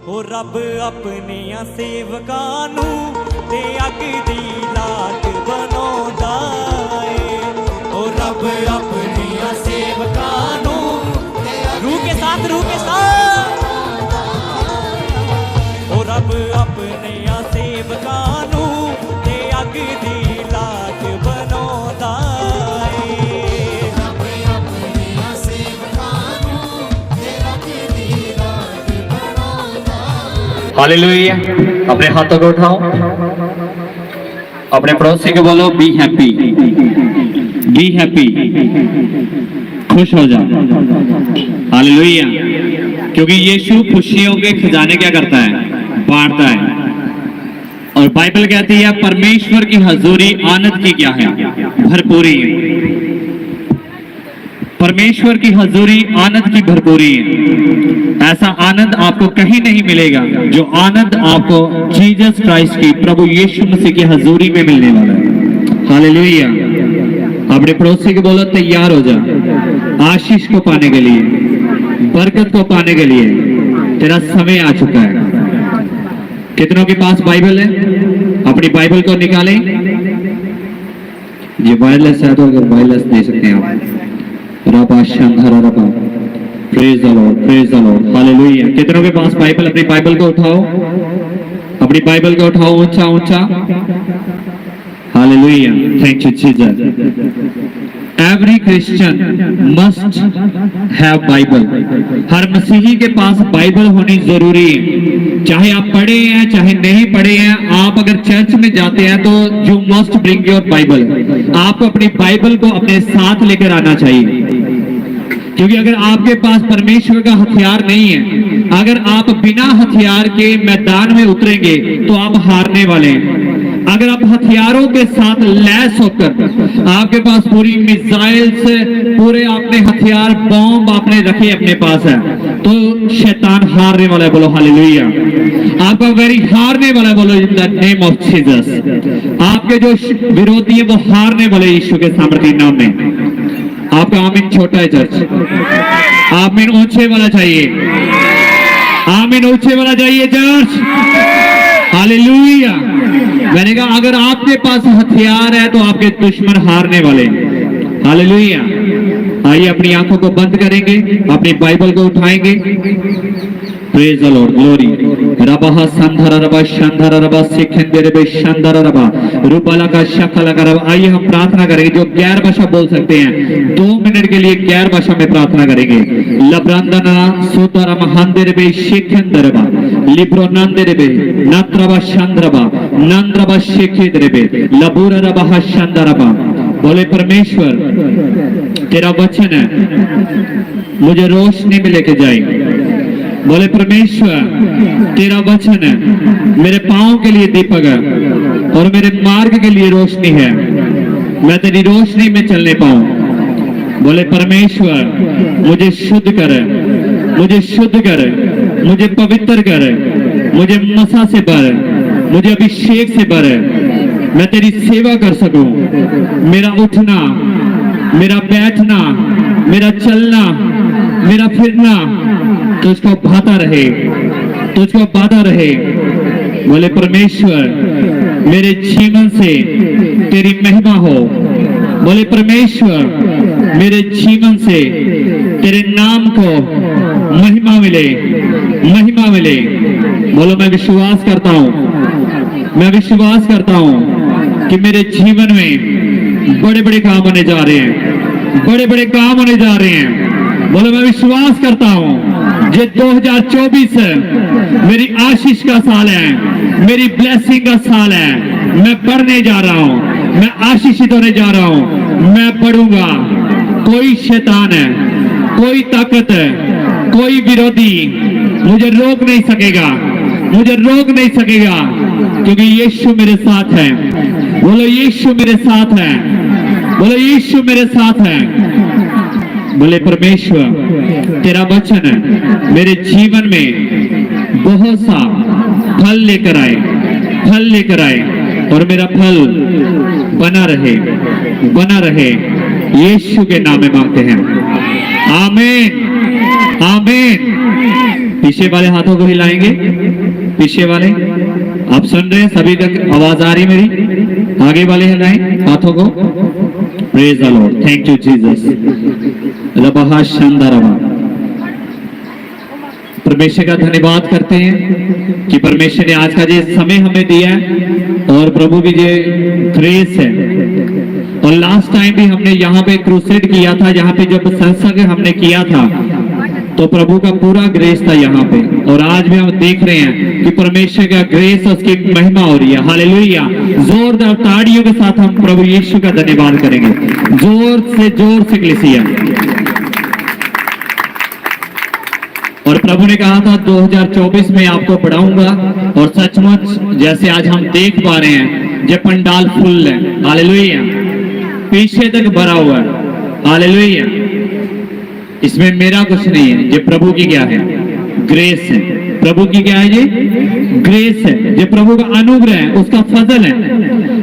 हो रब अपनिया सेवकां नूं ते अग दी लाट बनाउंदा ऐ। हो रब अपनिया सेवकां नूं रूह के साथ हो रब अपनिया सेवकां नूं ते अग दी लाट बनाउंदा ऐ। रब अपनिया सेवकां नूं ते अग दी लाट बनाउंदा ऐ। हालेलुया। अपने हाथों को उठाओ, अपने पड़ोसी को बोलो बी हैप्पी, बी हैप्पी, खुश हो जाओ। हालेलुया। क्योंकि यीशु खुशियों के खजाने क्या करता है? बांटता है। और बाइबल कहती है परमेश्वर की हजूरी आनंद की क्या है? भरपूरी है। परमेश्वर की हजूरी आनंद की भरपूरी है। ऐसा आनंद आपको कहीं नहीं मिलेगा जो आनंद आपको जीसस क्राइस्ट की, प्रभु यीशु मसीह की हजूरी में मिलने वाला है। हालेलुया। अपने पड़ोसी को बोलो तैयार हो जा आशीष को पाने के लिए, बरकत को पाने के लिए तेरा समय आ चुका है। कितनों के पास बाइबल है? अपनी बाइबल को निकालें। ये वायरलेस है तो अगर वायरलेस दे सकते हैं आप। रबा शंधरा रबा, praise the Lord, praise the Lord. Hallelujah. कितनों के पास बाइबल? अपनी बाइबल को उठाओ, अपनी बाइबल को उठाओ ऊंचा ऊंचा। Hallelujah. Thank you Jesus. Every Christian must have Bible. हर मसीही के पास बाइबल होनी जरूरी है। चाहे आप पढ़े हैं चाहे नहीं पढ़े हैं, आप अगर चर्च में जाते हैं तो you must bring your Bible. आपको अपनी बाइबल को अपने साथ लेकर आना चाहिए। क्योंकि अगर आपके पास परमेश्वर का हथियार नहीं है, अगर आप बिना हथियार के मैदान में उतरेंगे तो आप हारने वाले हैं। अगर आप हथियारों के साथ लैस होकर, आपके पास पूरी मिसाइल्स, पूरे आपने हथियार, बॉम्ब आपने रखे अपने पास है, तो शैतान हारने वाला है। बोलो हालेलुया। आपका वेरी हारने वाला है। बोलो in the name of Jesus. आपके जो विरोधी है वो हारने वाले यीशु के सामर्थ्य नाम में। आपका आमीन छोटा है चर्च, आमीन ऊंचे वाला चाहिए, आमीन ऊंचे वाला चाहिए चर्च। हालेलुया। मैंने कहा अगर आपके पास हथियार है तो आपके दुश्मन हारने वाले। हालेलुया। आइए अपनी आंखों को बंद करेंगे, अपनी बाइबल को उठाएंगे। Praise the Lord, glory. रबा संधरा रबा शंधरा रबा सिखेंदे रबे शंधरा रबा रूपाला का शकला का रबा। आइए हम प्रार्थना करेंगे। जो गैर भाषा बोल सकते हैं 2 मिनट के लिए गैर भाषा में प्रार्थना करेंगे। लब्रांदना सुतरा महांदे रबे शिखेंदे रबा लिब्रो नंदे रबे नत्रबा शंद्रबा नंद्रबा शिखित रबे लबूरा रबा शंदरबा। बोले परमेश्वर तेरा वचन है मुझे रोशनी में लेके जाए। बोले परमेश्वर तेरा वचन है मेरे पांव के लिए दीपक है और मेरे मार्ग के लिए रोशनी है, मैं तेरी रोशनी में चलने पाऊं। बोले परमेश्वर मुझे शुद्ध कर, मुझे शुद्ध कर, मुझे पवित्र कर, मुझे मसा से भर, मुझे अभिषेक से भर, मैं तेरी सेवा कर सकूं। मेरा उठना, मेरा बैठना, मेरा चलना, मेरा फिरना तुझको भाता रहे, तुझको भाता रहे। बोले परमेश्वर मेरे जीवन से तेरी महिमा हो। बोले परमेश्वर मेरे जीवन से तेरे नाम को महिमा मिले, महिमा मिले। बोलो मैं विश्वास करता हूं, मैं विश्वास करता हूं कि मेरे जीवन में बड़े बड़े काम होने जा रहे हैं, बड़े बड़े काम होने जा रहे हैं। बोलो मैं विश्वास करता हूं ये 2024 मेरी आशीष का साल है, मेरी ब्लेसिंग का साल है। मैं बढ़ने जा रहा हूं, मैं आशीषित होने जा रहा हूं, मैं बढ़ूंगा। कोई शैतान है, कोई ताकत है, कोई विरोधी मुझे रोक नहीं सकेगा, मुझे रोक नहीं सकेगा, क्योंकि यीशु मेरे साथ है। बोलो यीशु मेरे साथ है, बोलो यीशु मेरे साथ है। बोले परमेश्वर तेरा वचन है मेरे जीवन में बहुत सा फल लेकर आए, फल लेकर आए और मेरा फल बना रहे, बना रहे। यीशु के नाम में मांगते हैं, आमीन, आमीन। पीछे वाले हाथों को हिलाएंगे, पीछे वाले आप सुन रहे हैं, सभी तक आवाज आ रही मेरी? आगे वाले हिलाएं हाथों को। Praise the Lord, thank you Jesus. रबहा शंदरवा, परमेश्वर का धन्यवाद करते हैं कि परमेश्वर ने आज का ये समय हमें दिया है और प्रभु की ये ग्रेस है। और लास्ट टाइम भी हमने यहाँ पे क्रूसेड किया था, यहाँ पे जब संसर्ग हमने किया था तो प्रभु का पूरा ग्रेस था यहाँ पे। और आज भी हम देख रहे हैं कि परमेश्वर का ग्रेस, उसकी महिमा हो रही है। हालेलुया। जोरदार ताड़ियों के साथ हम प्रभु यीशु का धन्यवाद करेंगे, जोर से कलीसिया। और प्रभु ने कहा था 2024 में आपको बढ़ाऊंगा, और सचमुच जैसे आज हम देख पा रहे हैं ये पंडाल फुल है। हालेलुया। पीछे तक भरा हुआ है। हालेलुया। इसमें मेरा कुछ नहीं है, ये प्रभु की क्या है? ग्रेस है। प्रभु की क्या है? ये ग्रेस है, ये प्रभु का अनुग्रह है, उसका फजल है।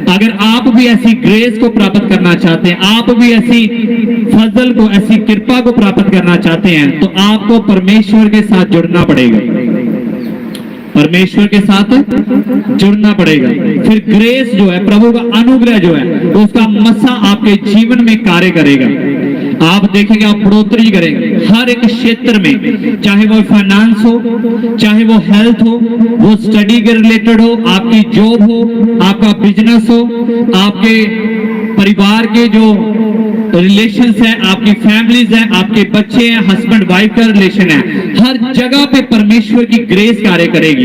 अगर आप भी ऐसी ग्रेस को प्राप्त करना चाहते हैं, आप भी ऐसी फजल को, ऐसी कृपा को प्राप्त करना चाहते हैं, तो आपको परमेश्वर के साथ जुड़ना पड़ेगा। परमेश्वर के साथ जुड़ना पड़ेगा। फिर ग्रेस जो है, प्रभु का अनुग्रह जो है, उसका मसा आपके जीवन में कार्य करेगा। आप देखेंगे, आप बढ़ोतरी करेंगे हर एक क्षेत्र में, चाहे वो फाइनेंस हो, चाहे वो हेल्थ हो, वो स्टडी के रिलेटेड हो, आपकी जॉब हो, आपका बिजनेस हो, आपके परिवार के जो रिलेशंस हैं, आपकी फैमिलीज हैं, आपके बच्चे हैं, हस्बैंड वाइफ का रिलेशन है, हर जगह पे परमेश्वर की ग्रेस कार्य करेगी।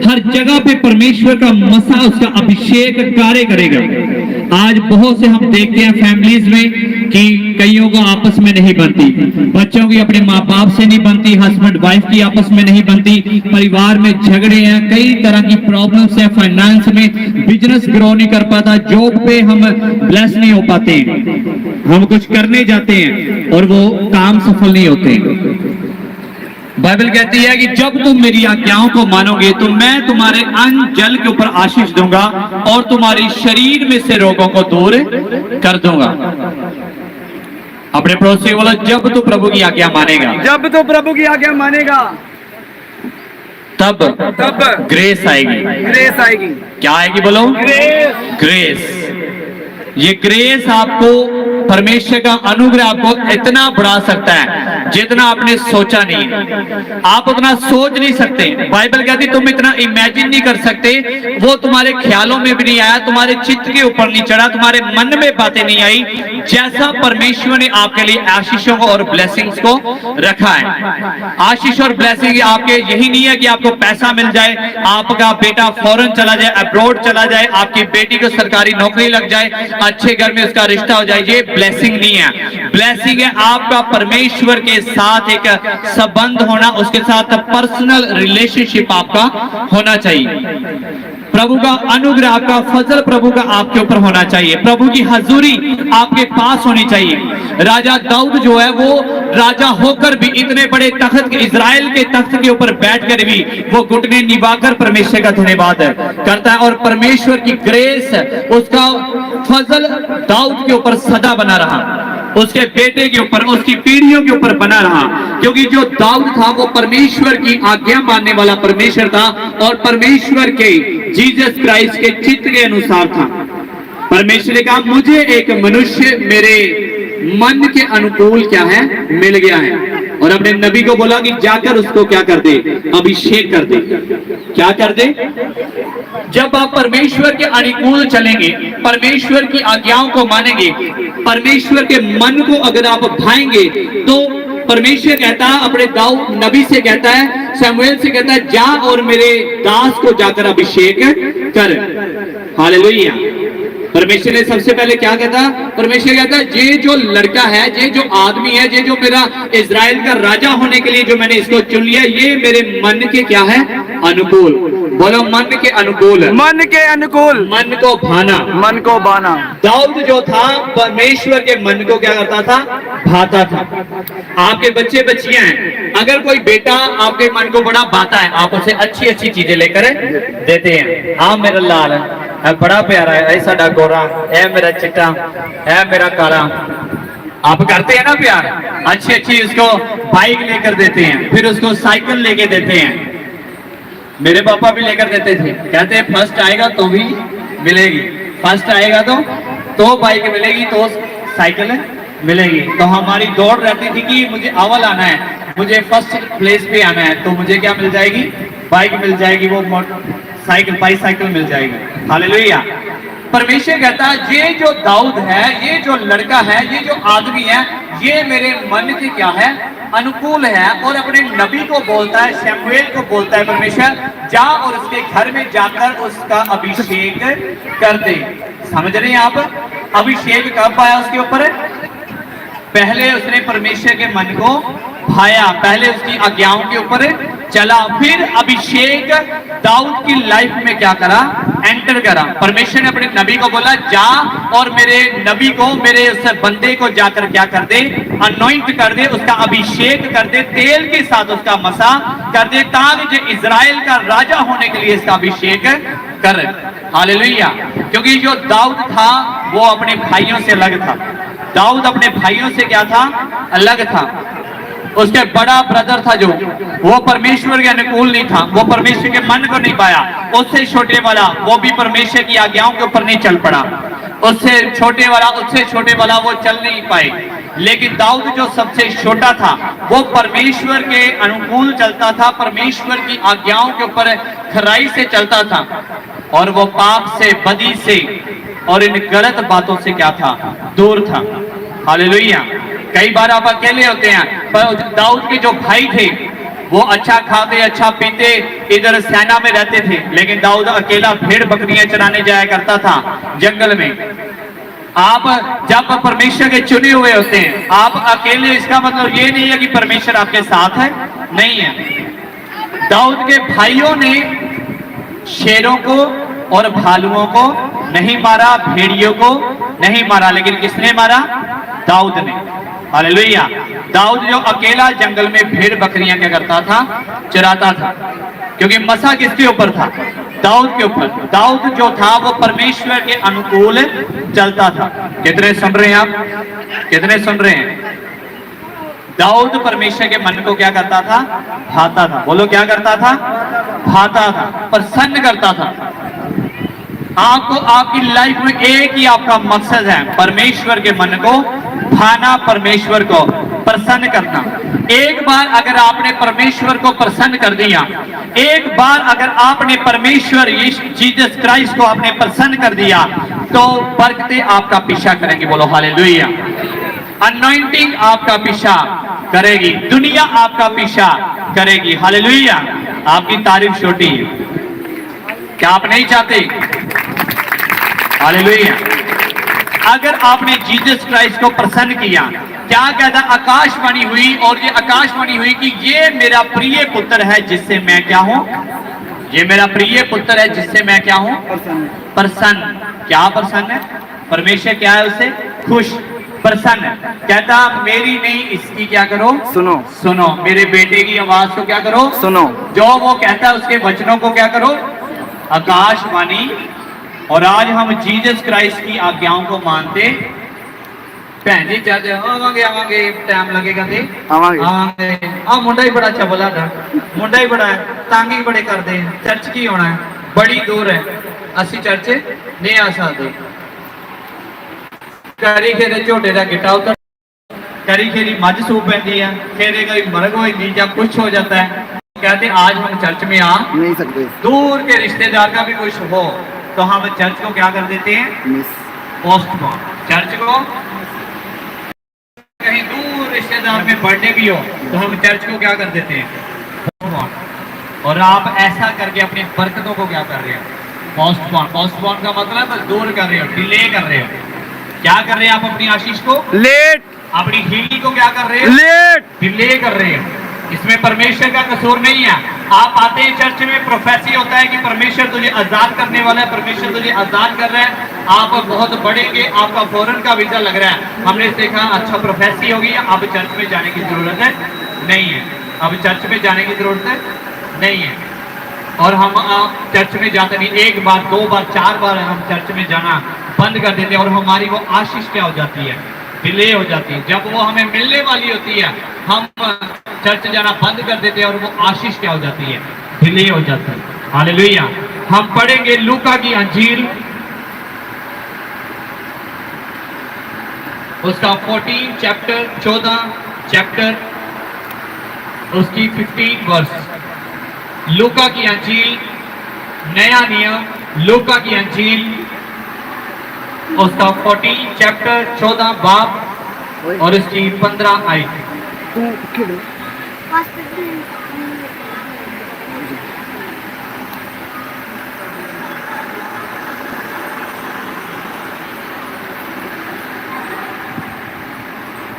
हर जगह पे परमेश्वर का मसा, उसका अभिषेक कार्य करेगा। आज बहुत से हम देखते हैं फैमिलीज में कि कईयों को आपस में नहीं बनती, बच्चों की अपने माँ बाप से नहीं बनती, हस्बैंड वाइफ की आपस में नहीं बनती, परिवार में झगड़े हैं, कई तरह की प्रॉब्लम्स हैं, फाइनेंस में बिजनेस ग्रो नहीं कर पाता, जॉब पे हम ब्लेस नहीं हो पाते, हम कुछ करने जाते हैं और वो काम सफल नहीं होते। बाइबल कहती है कि जब तुम मेरी आज्ञाओं को मानोगे तो मैं तुम्हारे अन्न जल के ऊपर आशीष दूंगा और तुम्हारी शरीर में से रोगों को दूर कर दूंगा। अपने पड़ोसी बोलो, जब तू प्रभु की आज्ञा मानेगा, जब तो प्रभु की आज्ञा मानेगा तब ग्रेस आएगी। ग्रेस आएगी। क्या आएगी बोलो? ग्रेस। ये ग्रेस आपको, परमेश्वर का अनुग्रह आपको इतना बढ़ा सकता है जितना आपने सोचा नहीं। आप उतना सोच नहीं सकते। बाइबल कहती तुम इतना इमेजिन नहीं कर सकते, वो तुम्हारे ख्यालों में भी नहीं आया, तुम्हारे चित्त के ऊपर नहीं चढ़ा, तुम्हारे मन में बातें नहीं आई, जैसा परमेश्वर ने आपके लिए आशीषों को और ब्लेसिंग्स को रखा है। आशीष और ब्लेसिंग आपके यही नहीं है कि आपको पैसा मिल जाए, आपका बेटा फॉरेन चला जाए, अब्रॉड चला जाए, आपकी बेटी को सरकारी नौकरी लग जाए, अच्छे घर में उसका रिश्ता हो जाए। ये ब्लेसिंग नहीं है। ब्लेसिंग है आपका परमेश्वर के साथ एक संबंध होना, उसके साथ पर्सनल रिलेशनशिप आपका होना चाहिए। प्रभु का अनुग्रह, आपका फजल प्रभु का आपके ऊपर होना चाहिए, प्रभु की हजूरी आपके पास होनी चाहिए। राजा दाऊद जो है वो राजा होकर भी इतने बड़े तख्त, इजराइल के तख्त के ऊपर बैठकर भी वो घुटने निभाकर परमेश्वर का धन्यवाद करता है। और परमेश्वर की ग्रेस, उसका फजल दाऊद के ऊपर सदा बना रहा, उसके बेटे के ऊपर, उसकी पीढ़ियों के ऊपर बना रहा, क्योंकि जो दाऊद था वो परमेश्वर की आज्ञा मानने वाला परमेश्वर था और परमेश्वर के जीसस क्राइस्ट के चित्त के अनुसार था। परमेश्वर ने कहा मुझे एक मनुष्य मेरे मन के अनुकूल क्या है, मिल गया है, और अपने नबी को बोला कि जाकर उसको क्या कर दे, अभिषेक कर दे। क्या कर दे? जब आप परमेश्वर के अनुकूल चलेंगे, परमेश्वर की आज्ञाओं को मानेंगे, परमेश्वर के मन को अगर आप भाएंगे, तो परमेश्वर कहता है, अपने दाऊद नबी से कहता है, शमूएल से कहता है, जा और मेरे दास को जाकर अभिषेक कर। हालेलुया। परमेश्वर ने सबसे पहले क्या कहता? परमेश्वर कहता है ये जो लड़का है, ये जो आदमी है, ये जो मेरा इजराइल का राजा होने के लिए जो मैंने इसको चुन लिया, ये मेरे मन के क्या है, अनुकूल। बोलो मन के अनुकूल। मन के अनुकूल। मन को भाना। मन को बाना। दाऊद जो था परमेश्वर के मन को क्या करता था, भाता था। आपके बच्चे बच्चियां हैं, अगर कोई बेटा आपके मन को बड़ा भाता है, आप उसे अच्छी अच्छी चीजें लेकर देते हैं। हाँ मेरा लाल है, बड़ा प्यारा है, ऐसा गोरा है, मेरा चिट्टा है, मेरा काला, आप करते हैं ना प्यार, अच्छी अच्छी उसको बाइक लेकर देते हैं, फिर उसको साइकिल लेके देते हैं। मेरे पापा भी लेकर देते थे, कहते हैं फर्स्ट आएगा तो भी मिलेगी, फर्स्ट आएगा तो बाइक मिलेगी, तो साइकिल मिलेगी। तो हमारी दौड़ रहती थी कि मुझे अव्वल आना है, मुझे फर्स्ट प्लेस पे आना है, तो मुझे क्या मिल जाएगी, बाइक मिल जाएगी, वो साइकिल बाईसाइकिल मिल जाएगी। हालेलुया। परमेश्वर कहता है ये जो दाऊद है, ये जो लड़का है, ये जो आदमी है, ये मेरे मन के क्या है, अनुकूल है। और अपने नबी को बोलता है, शमूएल को बोलता है परमेश्वर, जा और उसके घर में जाकर उसका अभिषेक कर दे। समझ रहे हैं आप? अभिषेक कब आया उसके ऊपर? पहले उसने परमेश्वर के मन को भाया, पहले उसकी आज्ञाओं के ऊपर चला, फिर अभिषेक दाऊद की लाइफ में क्या करा, एंटर करा। परमेश्वर ने अपने नबी को बोला जा और मेरे नबी को, मेरे उस बंदे को जाकर क्या कर दे, अनॉइंट कर दे, उसका अभिषेक कर दे, तेल के साथ उसका मसा कर दे, ताकि जो इजराइल का राजा होने के लिए इसका अभिषेक कर। हालेलुया। क्योंकि जो दाऊद था वो अपने भाइयों से अलग था। दाऊद अपने भाइयों से क्या था, अलग था। उसके बड़ा ब्रदर था जो, वो परमेश्वर के अनुकूल नहीं था, वो परमेश्वर के मन को नहीं पाया। उससे छोटे वाला, वो भी परमेश्वर की आज्ञाओं के ऊपर नहीं चल पड़ा। उससे छोटे वाला वो चल नहीं पाए। लेकिन दाऊद जो सबसे छोटा था, वो परमेश्वर के अनुकूल चलता था, परमेश्वर की आज्ञाओं के ऊपर खराई से चलता था, और वो पाप से, बदी से और इन गलत बातों से क्या था, दूर था। हालेलुया। कई बार आप अकेले होते हैं, पर दाऊद के जो भाई थे वो अच्छा खाते, अच्छा पीते, इधर सेना में रहते थे, लेकिन दाऊद अकेला भेड़ बकरियां चराने जाया करता था जंगल में। आप जब परमेश्वर के चुने हुए होते हैं, आप अकेले, इसका मतलब ये नहीं है कि परमेश्वर आपके साथ है, नहीं है। दाऊद के भाइयों ने शेरों को और भालुओं को नहीं मारा, भेड़ियों को नहीं मारा, लेकिन किसने मारा, दाऊद ने। हालेलुया। दाऊद जो अकेला जंगल में भेड़ बकरियां क्या करता था, चराता था, क्योंकि मसा किसके ऊपर था, दाऊद के ऊपर। दाऊद जो था वो परमेश्वर के अनुकूल चलता था। कितने सुन रहे हैं आप, कितने सुन रहे हैं? दाऊद परमेश्वर के मन को क्या करता था, भाता था। बोलो क्या करता था, भाता था, प्रसन्न करता था। आपको आपकी लाइफ में एक ही आपका मकसद है, परमेश्वर के मन को भाना, परमेश्वर को प्रसन्न करना। एक बार अगर आपने परमेश्वर को प्रसन्न कर दिया, एक बार अगर आपने परमेश्वर जीसस क्राइस्ट को आपने प्रसन्न कर दिया, तो बरकतें आपका पीछा करेंगी। बोलो हालेलुया। अनॉइंटिंग आपका पीछा करेगी, दुनिया आपका पीछा करेगी। हालेलुया। आपकी तारीफ छोटी है, क्या आप नहीं चाहते? हालेलुया। अगर आपने जीसस क्राइस्ट को प्रसन्न किया, क्या कहता, आकाशवाणी हुई, और ये आकाशवाणी हुई कि ये मेरा प्रिय पुत्र है जिससे मैं क्या हूं, ये मेरा प्रिय पुत्र है जिससे मैं क्या हूं, प्रसन्न। क्या प्रसन्न है? परमेश्वर क्या है, उससे खुश, प्रसन्न। कहता मेरी नहीं, इसकी क्या करो, सुनो, सुनो। मेरे बेटे की आवाज को क्या करो, सुनो। जो वो कहता है उसके वचनों को क्या करो, आकाशवाणी। और आज हम जीसस क्राइस्ट की आज्ञाओं को मानते। भैन जी चाहते आवांगे आवांगे, टाइम लगेगा ते आवांगे। मुंडा ही बड़ा अच्छा बोला था, मुंडा ही बड़ा है, तंग ही बड़े करते हैं, चर्च की होना है, बड़ी दूर है, असी चर्च नहीं आ सकते। करी खेरे झोटे का गिट्टा उतर, करी खेरी मझ सूप पैंती है, खेरे कभी मरग हो जाती या कुछ हो जाता है। कहते आज हम चर्च में आ नहीं सकते, दूर के रिश्तेदार का भी कुछ हो तो हम चर्च को क्या कर देते हैं, पोस्टपोन। चर्च को कहीं दूर रिश्तेदार में बर्थडे भी हो तो हम चर्च को क्या कर देते हैं, पोस्टपोन। और आप ऐसा करके अपनी बरकतों को क्या कर रहे हो, पोस्टपोन। पोस्टपोन का मतलब दूर कर रहे हो, डिले कर रहे हो। क्या कर रहे हैं आप, अपनी आशीष को लेट, अपनी हीलिंग को क्या कर रहे हो, लेट, डिले कर रहे हो। इसमें परमेश्वर का कसूर नहीं है। आप आते हैं चर्च में, प्रोफेसी होता है कि परमेश्वर तुझे आजाद करने वाला है, परमेश्वर तुझे आजाद कर रहा है, आप बहुत बढ़ेंगे, आपका फॉरेन का वीजा लग रहा है। हमने देखा अच्छा प्रोफेसी होगी, अब चर्च में जाने की जरूरत है नहीं है, अब चर्च में जाने की जरूरत नहीं है। और हम चर्च में जाते नहीं, एक बार, दो बार, चार बार हम चर्च में जाना बंद कर देते हैं, और हमारी वो आशीष क्या हो जाती है, डिले हो जाती है। जब वो हमें मिलने वाली होती है हम चर्च जाना बंद कर देते हैं और वो आशीष क्या हो जाती है, डिले हो जाती है। हालेलुया। हम पढ़ेंगे लूका की अंजील उसका 14 चैप्टर 14 चैप्टर उसकी 15 वर्ष। लूका की अंजील नया नियम लूका की अंजील उसका 14 चैप्टर 14 बाब और उसकी 15 आयत।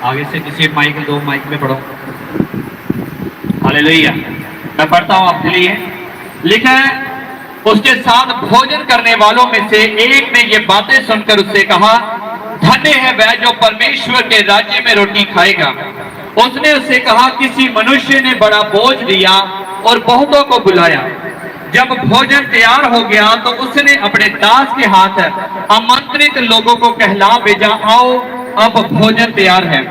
आगे से किसी माइक दो माइक में पढ़ो। हालेलुया। मैं पढ़ता हूं आपके लिए। लिखा है, उसके साथ भोजन करने वालों में से एक ने ये बातें सुनकर उससे कहा, धन्य है वह जो परमेश्वर के राज्य में रोटी खाएगा। उसने उससे कहा, किसी मनुष्य ने बड़ा बोझ दिया और बहुतों को बुलाया। जब भोजन तैयार हो गया तो उसने अपने दास के हाथ आमंत्रित लोगों को कहला भेजा, आओ अब भोजन तैयार है।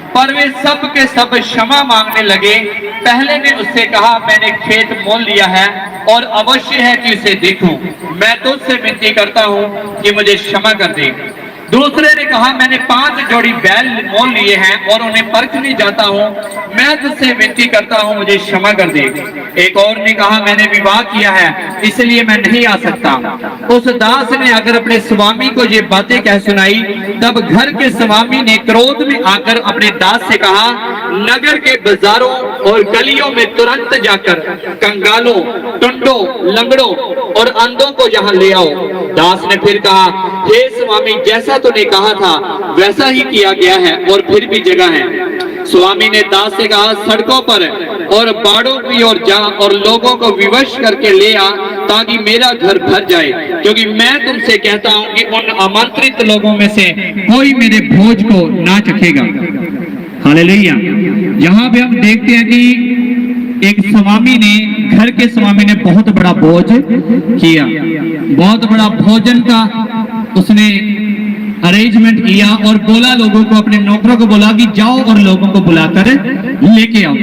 पर वे सब के सब क्षमा मांगने लगे। पहले ने उससे कहा, मैंने खेत मोल लिया है और अवश्य है कि उसे देखूं। मैं तुझसे विनती करता हूं कि मुझे क्षमा कर दे। दूसरे ने कहा, मैंने 5 जोड़ी बैल मोल लिए हैं और उन्हें परखने जाता हूं। मैं तुझसे विनती करता हूं, मुझे क्षमा कर दे। एक और ने कहा, मैंने विवाह किया है इसलिए मैं नहीं आ सकता। उस दास ने अगर अपने स्वामी को ये बातें कह सुनाई, तब घर के स्वामी ने क्रोध में आकर अपने दास से कहा, नगर के बाजारों और गलियों में तुरंत जाकर कंगालों, टुंडों, लंगड़ों और अंधों को यहाँ ले आओ। दास ने फिर कहा, हे स्वामी, जैसा तूने कहा था वैसा ही किया गया है और फिर भी जगह है। स्वामी ने दास से कहा, सड़कों पर और बाड़ों की ओर जा और लोगों को विवश करके ले आ, ताकि मेरा घर भर जाए। क्योंकि मैं तुमसे कहता हूं कि उन आमंत्रित लोगों में से कोई मेरे भोज को ना चखेगा। हालेलुया। यहाँ पे हम देखते हैं कि एक स्वामी ने, घर के स्वामी ने बहुत बड़ा बोझ किया, बहुत बड़ा भोजन का उसने अरेंजमेंट किया और बोला लोगों को, अपने नौकरों को बोला कि जाओ और लोगों को बुलाकर लेके आओ,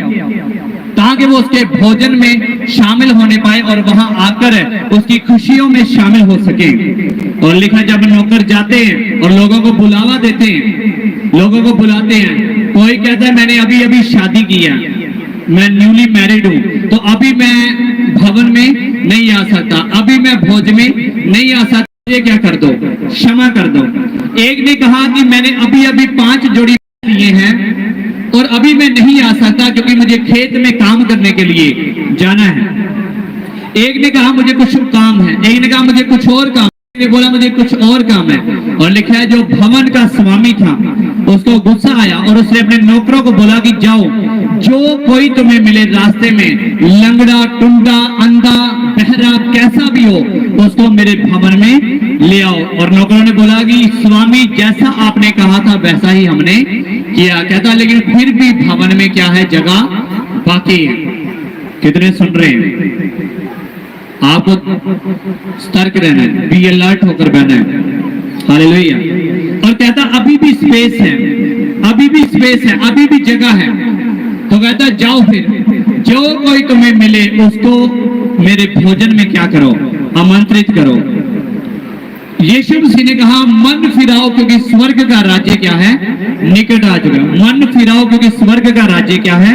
ताकि वो उसके भोजन में शामिल होने पाए और वहां आकर उसकी खुशियों में शामिल हो सके। और लिखा, जब नौकर जाते हैं और लोगों को बुलावा देते हैं, लोगों को बुलाते हैं, कोई कहता है मैंने अभी अभी शादी की है, मैं न्यूली मैरिड हूं, तो अभी मैं भवन में नहीं आ सकता, अभी मैं भोज में नहीं आ सकता, ये क्या कर दो, क्षमा कर दो। एक ने कहा कि मैंने अभी अभी 5 जोड़ी लिए हैं और अभी मैं नहीं आ सकता क्योंकि मुझे खेत में काम करने के लिए जाना है। एक ने कहा मुझे कुछ काम है, एक ने कहा मुझे कुछ और काम, एक ने बोला मुझे कुछ और काम है। और लिखा है, जो भवन का स्वामी था उसको गुस्सा आया और उसने अपने नौकरों को बोला कि जाओ, जो कोई तुम्हें मिले रास्ते में, लंगड़ा, टुंडा, अंधा, बहरा, कैसा भी हो, उसको मेरे भवन में ले आओ। और नौकरों ने बोला कि स्वामी, जैसा आपने कहा था वैसा ही हमने किया। कहता, लेकिन फिर भी भवन में क्या है, जगह बाकी है। कितने सुन रहे हैं? आपको सतर्क रहना है, बी अलर्ट होकर बहना है। हालेलुया। और कहता, अभी भी स्पेस है, अभी भी स्पेस है, अभी भी जगह है। तो कहता, जाओ फिर, जो कोई तुम्हें मिले उसको मेरे भोजन में क्या करो, आमंत्रित करो। यीशु मसीह ने कहा, मन फिराओ क्योंकि स्वर्ग का राज्य क्या है, निकट आ चुका है। मन फिराओ क्योंकि स्वर्ग का राज्य क्या है,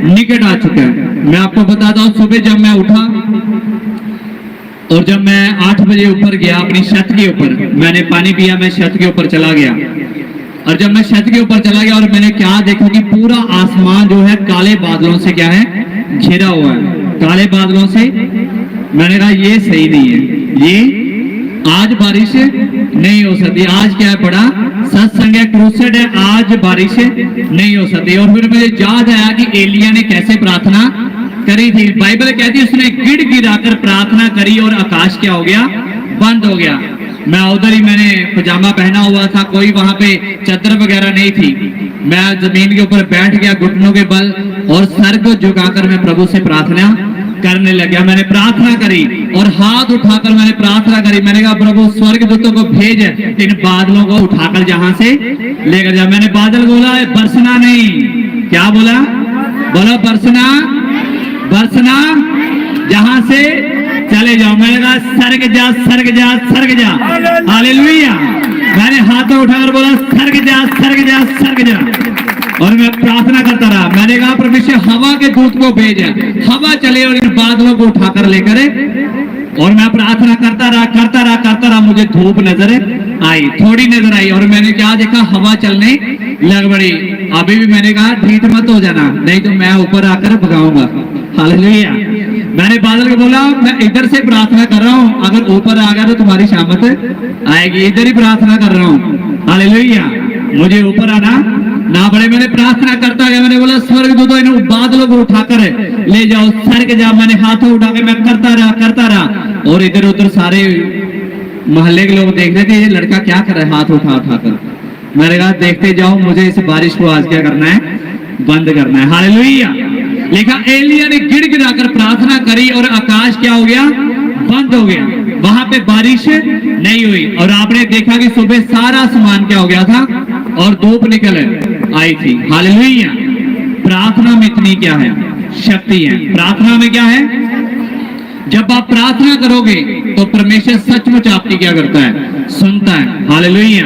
निकट आ चुका है। मैं आपको बताता हूं, सुबह जब मैं उठा और जब मैं 8 बजे ऊपर गया अपनी छत के ऊपर, मैंने पानी पिया, मैं छत के ऊपर चला गया। और जब मैं छत के ऊपर चला गया और मैंने क्या देखा कि पूरा आसमान जो है काले बादलों से क्या है, घिरा हुआ है, काले बादलों से। मैंने कहा ये सही नहीं है, ये आज बारिश नहीं हो सकती, आज क्या है, बड़ा सत्संग है, क्रूसेड है, आज बारिश नहीं हो सकती। और फिर मुझे याद आया कि एलिया ने कैसे प्रार्थना करी थी। बाइबल कहती है उसने गिड़ गिराकर प्रार्थना करी और आकाश क्या हो गया, बंद हो गया। मैं उधर ही, मैंने पजामा पहना हुआ था, कोई वहां पे चादर वगैरह नहीं थी। मैं जमीन के ऊपर बैठ गया घुटनों के बल और सर को झुकाकर मैं प्रभु से प्रार्थना करने लग गया। मैंने प्रार्थना करी और हाथ उठाकर मैंने प्रार्थना करी। मैंने कहा प्रभु स्वर्गदूतों को भेज इन बादलों को उठाकर जहां से लेकर जा। मैंने बादल बोला बरसना नहीं, क्या बोला? बोला बरसना, बरसना जहां से चले जाओ। मैंने कहा सर्ग जा, सर्ग जा, सर्ग जा। हालेलुया। मैंने हाथों उठाकर बोला सर्ग जा, सर्ग जा, सर्ग जा। और मैं प्रार्थना करता रहा। मैंने कहा परमेश्वर हवा के दूत को भेज, हवा चले और इन बादलों को उठाकर लेकर। और मैं प्रार्थना करता रहा, करता रहा, करता रहा। मुझे धूप नजर आई, थोड़ी नजर आई, और मैंने क्या देखा, हवा चलने लग पड़ी। अभी भी मैंने कहा ढीठ मत हो जाना, नहीं तो मैं ऊपर आकर भगाऊंगा। हालेलुया। मैंने बादल को बोला मैं इधर से प्रार्थना कर रहा हूं, अगर ऊपर आ गया तो तुम्हारी शामत आएगी। इधर ही प्रार्थना कर रहा हूं। हालेलुया। मुझे ऊपर आना ना पड़े। मैंने प्रार्थना करता गया। मैंने बोला स्वर्गदूतों इन बादलों को उठाकर ले जाओ, सर्ग जा। मैंने हाथों उठा के मैं करता रहा, करता रहा। और इधर उधर सारे मोहल्ले के लोग देख रहे थे ये लड़का क्या कर रहा है हाथ उठा उठाकर। मैंने कहा देखते जाओ, मुझे इस बारिश को आज क्या करना है, बंद करना है। हालेलुया। लिखा एलिया ने गिड़गिड़ाकर प्रार्थना करी और आकाश क्या हो गया, बंद हो गया। वहां पे बारिश नहीं हुई। और आपने देखा कि सुबह सारा आसमान क्या हो गया था और धूप निकल आई थी। हालेलुया। प्रार्थना में इतनी क्या है, शक्ति है। प्रार्थना में क्या है, जब आप प्रार्थना करोगे तो परमेश्वर सचमुच आपकी क्या करता है, सुनता है। हालेलुया।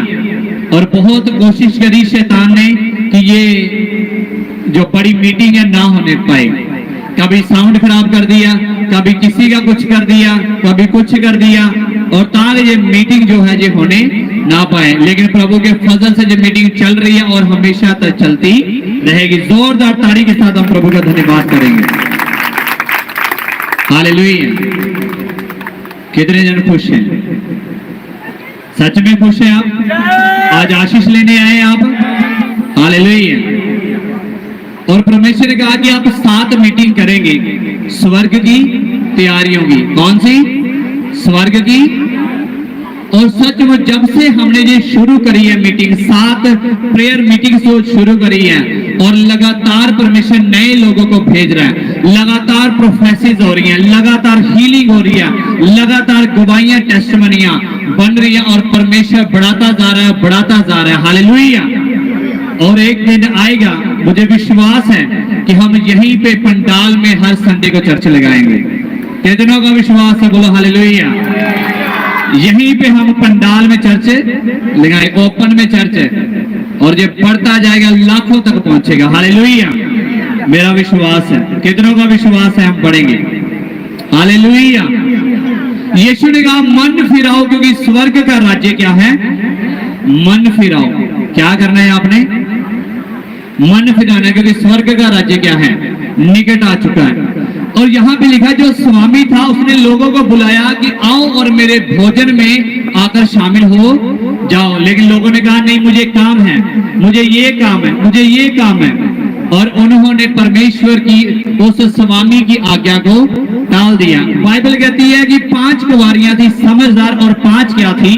और बहुत कोशिश करी शैतान ने कि ये जो बड़ी मीटिंग है ना होने पाए। कभी साउंड खराब कर दिया, कभी किसी का कुछ कर दिया, कभी कुछ कर दिया, और ताकि ये मीटिंग जो है ये होने ना पाए। लेकिन प्रभु के फजल से ये मीटिंग चल रही है और हमेशा तक चलती रहेगी। जोरदार ताली के साथ हम प्रभु का धन्यवाद करेंगे। हालेलुया। कितने जन खुश हैं? सच में खुश हैं आप? आज आशीष लेने आए आप? हालेलुया। और परमेश्वर ने कहा कि आप 7 मीटिंग करेंगे स्वर्ग की तैयारियों की। कौन सी? स्वर्ग की। और सचमुच जब से हमने ये शुरू करी है मीटिंग, 7 प्रेयर मीटिंग शुरू करी है, और लगातार परमेश्वर नए लोगों को भेज रहा है, लगातार प्रोफेसिस हो रही हैं, लगातार हीलिंग हो रही है, लगातार गवाहियां टेस्टिमनियां बन रही है, और परमेश्वर बढ़ाता जा रहा है, बढ़ाता जा रहा है। हालेलुया। और एक दिन आएगा, मुझे विश्वास है कि हम यहीं पे पंडाल में हर संडे को चर्च लगाएंगे। कितनों का विश्वास है? बोलो हालेलुया। यहीं पे हम पंडाल में चर्च लगाए, ओपन में चर्च है, और ये बढ़ता जाएगा, लाखों तक पहुंचेगा। हालेलुया। मेरा विश्वास है। कितनों का विश्वास है हम बढ़ेंगे? हालेलुया। यीशु ने कहा मन फिराओ, क्योंकि स्वर्ग का राज्य क्या है, मन फिराओ। क्या करना है आपने? मन फिराना, क्योंकि स्वर्ग का राज्य क्या है, निकट आ चुका है। और यहाँ पे लिखा जो स्वामी था उसने लोगों को बुलाया कि आओ और मेरे भोजन में आकर शामिल हो जाओ। लेकिन लोगों ने कहा नहीं, मुझे काम है, मुझे ये काम है, मुझे ये काम है। और उन्होंने परमेश्वर की उस स्वामी की आज्ञा को टाल दिया। बाइबल कहती है कि 5 कुंवारियां थी समझदार, और 5 क्या थी,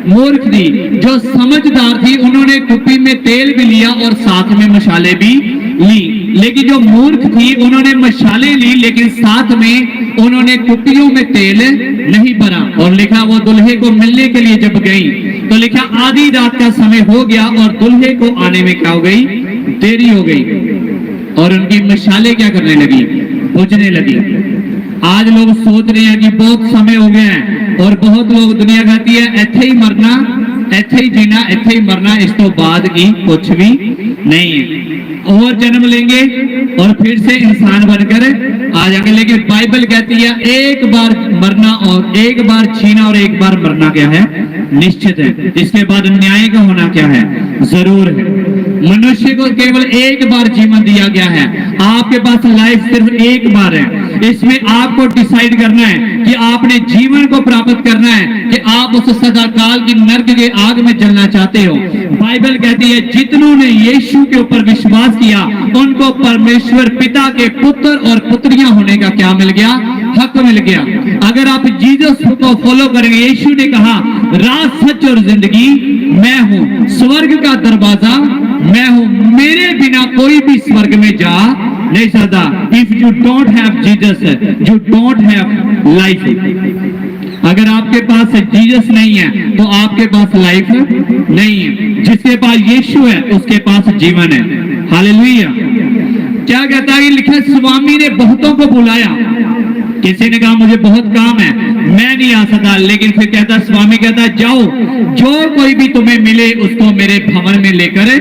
मूर्ख थी। जो समझदार थी उन्होंने कुप्पी में तेल भी लिया और साथ में मशाले भी ली। लेकिन जो मूर्ख थी उन्होंने मशाले ली, लेकिन साथ में उन्होंने कुप्पियों में तेल नहीं भरा। और लिखा वो दुल्हे को मिलने के लिए जब गई तो लिखा आधी रात का समय हो गया और दुल्हे को आने में क्या हो गई, देरी हो गई, और उनकी मशाले क्या करने लगी, बुझने लगी। आज लोग सोच रहे हैं कि बहुत समय हो गया है, और बहुत लोग दुनिया कहती है ऐथे ही मरना, ऐथे ही जीना, ऐथे ही मरना, इस तो बाद की कुछ भी नहीं है। और जन्म लेंगे और फिर से इंसान बनकर आ जाएंगे। लेकिन बाइबल कहती है एक बार मरना और एक बार जीना और एक बार मरना क्या है, निश्चित है। इसके बाद न्याय का होना क्या है, जरूर है। मनुष्य को केवल एक बार जीवन दिया गया है। आपके पास लाइफ सिर्फ एक बार है। इसमें आपको डिसाइड करना है कि आपने जीवन को प्राप्त करना है कि आप उस सदाकाल की नरक के आग में जलना चाहते हो। बाइबल कहती है जितनों ने यीशु के ऊपर विश्वास किया उनको परमेश्वर पिता के पुत्र और पुत्रियां होने का क्या मिल गया, हक मिल गया। अगर आप जीसस को फॉलो करेंगे, यीशु ने कहा राह, सच और जिंदगी मैं हूं, स्वर्ग का दरवाजा मैं हूं, मेरे बिना कोई भी स्वर्ग में जा नहीं सकता। If you don't have Jesus you don't have life. अगर आपके पास जीसस नहीं है तो आपके पास लाइफ नहीं है। जिसके पास यीशु है उसके पास जीवन है। हालेलुया। क्या कहता है लिखा, स्वामी ने बहुतों को बुलाया। किसी ने कहा मुझे बहुत काम है, मैं नहीं आ सकता, लेकिन फिर कहता स्वामी कहता जाओ, जो कोई भी तुम्हें मिले उसको मेरे भवन में लेकर